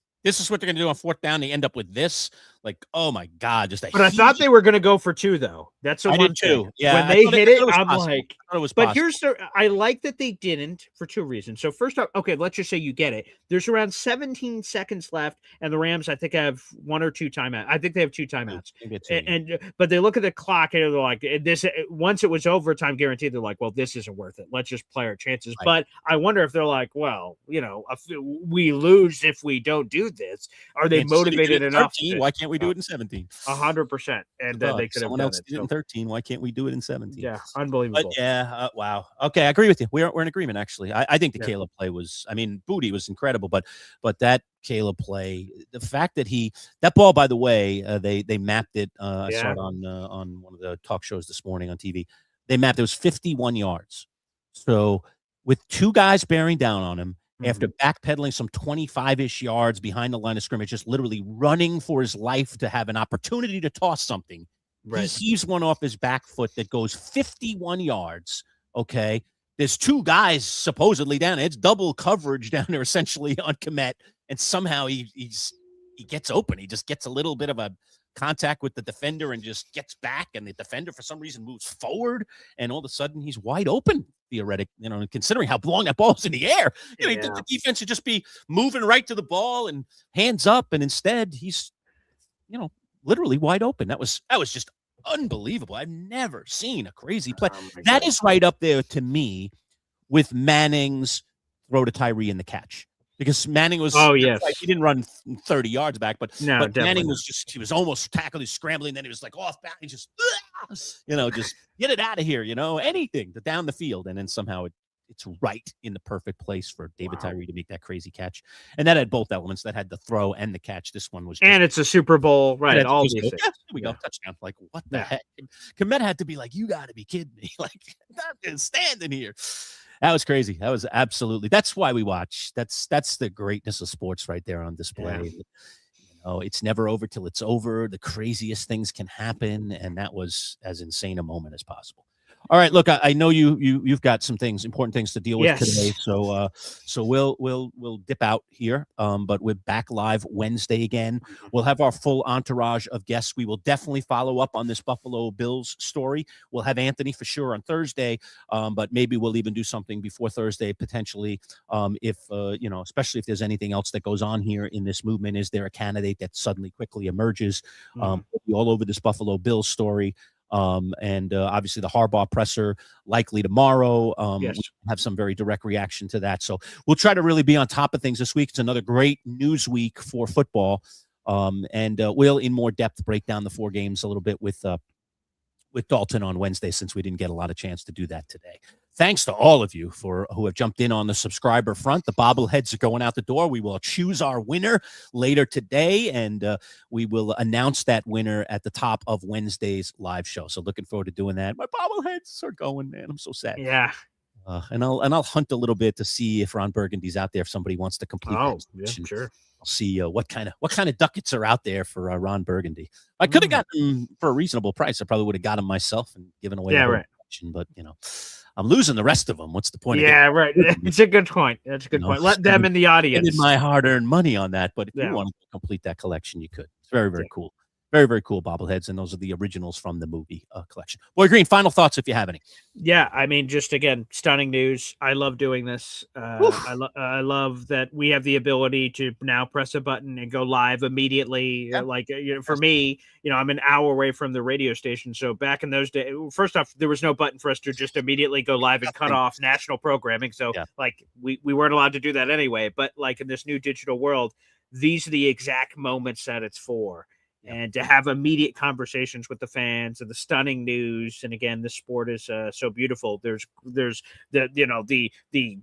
what they're going to do on fourth down. They end up with this. Like, oh my God, But I thought they were going to go for two, though. That's the one too. Yeah, when they hit it, I'm possible. like, it was but possible. I like that they didn't for two reasons. So first off, okay, let's just say you get it. There's around 17 seconds left, and the Rams, I think, have one or two timeouts. I think they have two timeouts. But they look at the clock and they're like, this. Once it was overtime guaranteed, they're like, well, this isn't worth it. Let's just play our chances. Right. But I wonder if they're like, well, if we lose if we don't do this. Are they motivated enough? 13, why can't we do it in 17? 100%. And they could have done else did it in 13. Why can't we do it in 17? Yeah, unbelievable. But yeah, wow. Okay, I agree with you. We're in agreement, actually. I think the Caleb play was, I mean, Booty was incredible, but that Caleb play, the fact that that ball, by the way, they mapped it. I saw it on one of the talk shows this morning on TV. They mapped it was 51 yards. So with two guys bearing down on him, after backpedaling some 25-ish yards behind the line of scrimmage, just literally running for his life to have an opportunity to toss something. Right. He heaves one off his back foot that goes 51 yards. Okay. There's two guys supposedly down there. It's double coverage down there essentially on Komet. And somehow he gets open. He just gets a little bit of a contact with the defender and just gets back. And the defender for some reason moves forward. And all of a sudden he's wide open. Theoretic, considering how long that ball's in the air, the defense should just be moving right to the ball and hands up, and instead he's, literally wide open. That was just unbelievable. I've never seen a crazy play. That is right up there to me with Manning's throw to Tyree in the catch. Because Manning was, he didn't run 30 yards back, but Manning was he was almost tackled, he's scrambling, then he was like off back, he just, just get it out of here, anything to down the field. And then somehow it's right in the perfect place for David Tyree to make that crazy catch. And that had both elements. That had the throw and the catch. This one was and it's a Super Bowl, right? All these things. Here we go. Touchdown. Like, what the heck? Komet had to be like, you got to be kidding me. Like, I'm standing here. That was crazy. That was absolutely. That's why we watch. That's the greatness of sports right there on display. Yeah. It's never over till it's over. The craziest things can happen, and that was as insane a moment as possible. All right, look, I know you've got some important things to deal with today, so we'll dip out here. But we're back live Wednesday again. We'll have our full entourage of guests. We will definitely follow up on this Buffalo Bills story. We'll have Anthony for sure on Thursday, but maybe we'll even do something before Thursday potentially. If especially if there's anything else that goes on here in this movement. Is there a candidate that suddenly quickly emerges? All over this Buffalo Bills story. And obviously the Harbaugh presser likely tomorrow. Yes. We have some very direct reaction to that. So we'll try to really be on top of things this week. It's another great news week for football. And we'll in more depth break down the 4 games a little bit with Dalton on Wednesday, since we didn't get a lot of chance to do that today. Thanks to all of you who have jumped in on the subscriber front. The bobbleheads are going out the door. We will choose our winner later today, and we will announce that winner at the top of Wednesday's live show. So looking forward to doing that. My bobbleheads are going, man. I'm so sad. Yeah. And I'll hunt a little bit to see if Ron Burgundy's out there, if somebody wants to complete that. Yeah, sure. I'll see what kind of ducats are out there for Ron Burgundy. I could have gotten him for a reasonable price. I probably would have got him myself and given away. Yeah, right. But I'm losing the rest of them. What's the point? Yeah, right. It's a good point. That's a good point. Let them in the audience. My hard-earned money on that. But if you want to complete that collection, you could. It's very, very cool. Very, very cool bobbleheads, and those are the originals from the movie collection. Boy Green, final thoughts if you have any. Yeah, I mean, just again, stunning news. I love doing this. I love that we have the ability to now press a button and go live immediately. Yeah. For me, I'm an hour away from the radio station. So back in those days, first off, there was no button for us to just immediately go live and cut off national programming. So we weren't allowed to do that anyway. But like in this new digital world, these are the exact moments that it's for. And to have immediate conversations with the fans and the stunning news. And again, this sport is so beautiful. There's the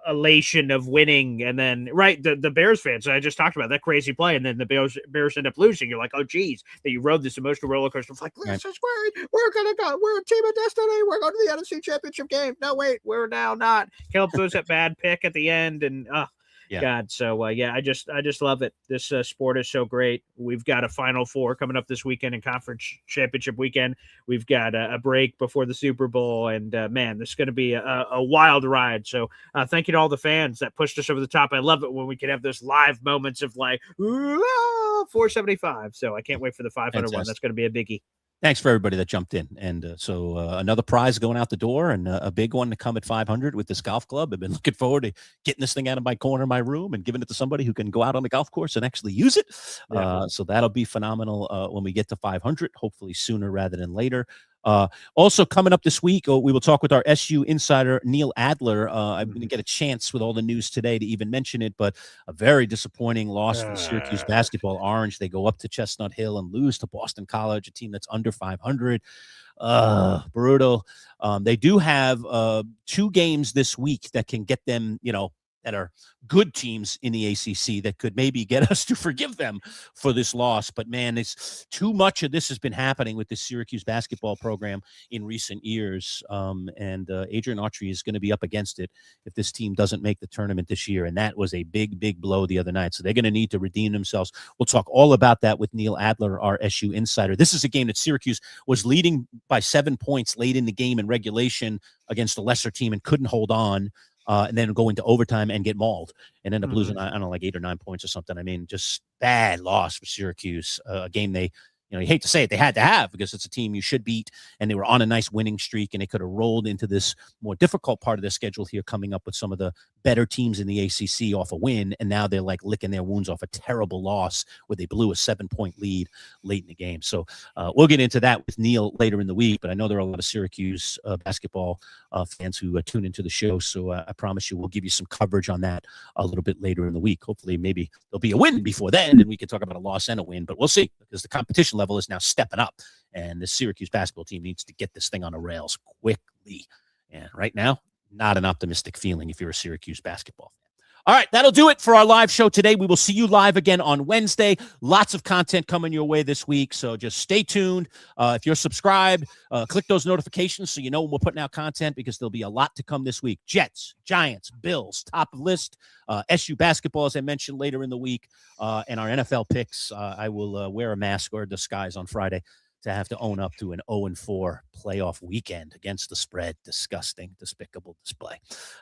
elation of winning, and then the Bears fans I just talked about, that crazy play, and then the Bears end up losing. You're like, oh geez, that you rode this emotional roller coaster. Like, this is great. We're gonna go. We're a team of destiny. We're going to the NFC Championship game. No, wait, we're now not. Caleb throws that bad pick at the end, and God. So, I just love it. This sport is so great. We've got a Final Four coming up this weekend in Conference Championship weekend. We've got a break before the Super Bowl. And, man, this is going to be a wild ride. So, thank you to all the fans that pushed us over the top. I love it when we can have those live moments of like, 475. So, I can't wait for the 500 one. That's going to be a biggie. Thanks for everybody that jumped in. And so another prize going out the door, and a big one to come at 500 with this golf club. I've been looking forward to getting this thing out of my corner of my room and giving it to somebody who can go out on the golf course and actually use it. So that'll be phenomenal when we get to 500, hopefully sooner rather than later. Also coming up this week, we will talk with our SU insider, Neil Adler. I didn't get a chance with all the news today to even mention it, but a very disappointing loss for Syracuse basketball. Orange, they go up to Chestnut Hill and lose to Boston College, a team that's under 500. Brutal. They do have 2 games this week that can get them, that are good teams in the ACC that could maybe get us to forgive them for this loss. But, man, it's too much of this has been happening with the Syracuse basketball program in recent years. And Adrian Autry is going to be up against it if this team doesn't make the tournament this year. And that was a big, big blow the other night. So they're going to need to redeem themselves. We'll talk all about that with Neil Adler, our SU insider. This is a game that Syracuse was leading by 7 points late in the game in regulation against a lesser team and couldn't hold on. And then go into overtime and get mauled and end up losing, I don't know, like 8 or 9 points or something. I mean, just bad loss for Syracuse. A game they, you hate to say it, they had to have, because it's a team you should beat, and they were on a nice winning streak, and they could have rolled into this more difficult part of their schedule here, coming up with some of the better teams in the ACC off a win, and now they're like licking their wounds off a terrible loss where they blew a 7-point lead late in the game. So we'll get into that with Neil later in the week, but I know there are a lot of Syracuse basketball fans who tune into the show, so I promise you we'll give you some coverage on that a little bit later in the week. Hopefully maybe there'll be a win before then, and we can talk about a loss and a win, but we'll see, because the competition level is now stepping up, and the Syracuse basketball team needs to get this thing on the rails quickly. And right now, not an optimistic feeling if you're a Syracuse basketball fan. All right, that'll do it for our live show today. We will see you live again on Wednesday. Lots of content coming your way this week, so just stay tuned. If you're subscribed, click those notifications so you know when we're putting out content, because there'll be a lot to come this week. Jets, Giants, Bills, top of list. SU basketball, as I mentioned, later in the week. And our NFL picks, I will wear a mask or a disguise on Friday to have to own up to an 0-4 playoff weekend against the spread. Disgusting, despicable display.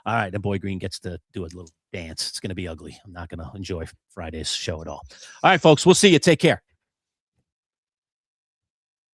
All right, and Boy Green gets to do a little dance. It's going to be ugly. I'm not going to enjoy Friday's show at all. All right, folks, we'll see you. Take care.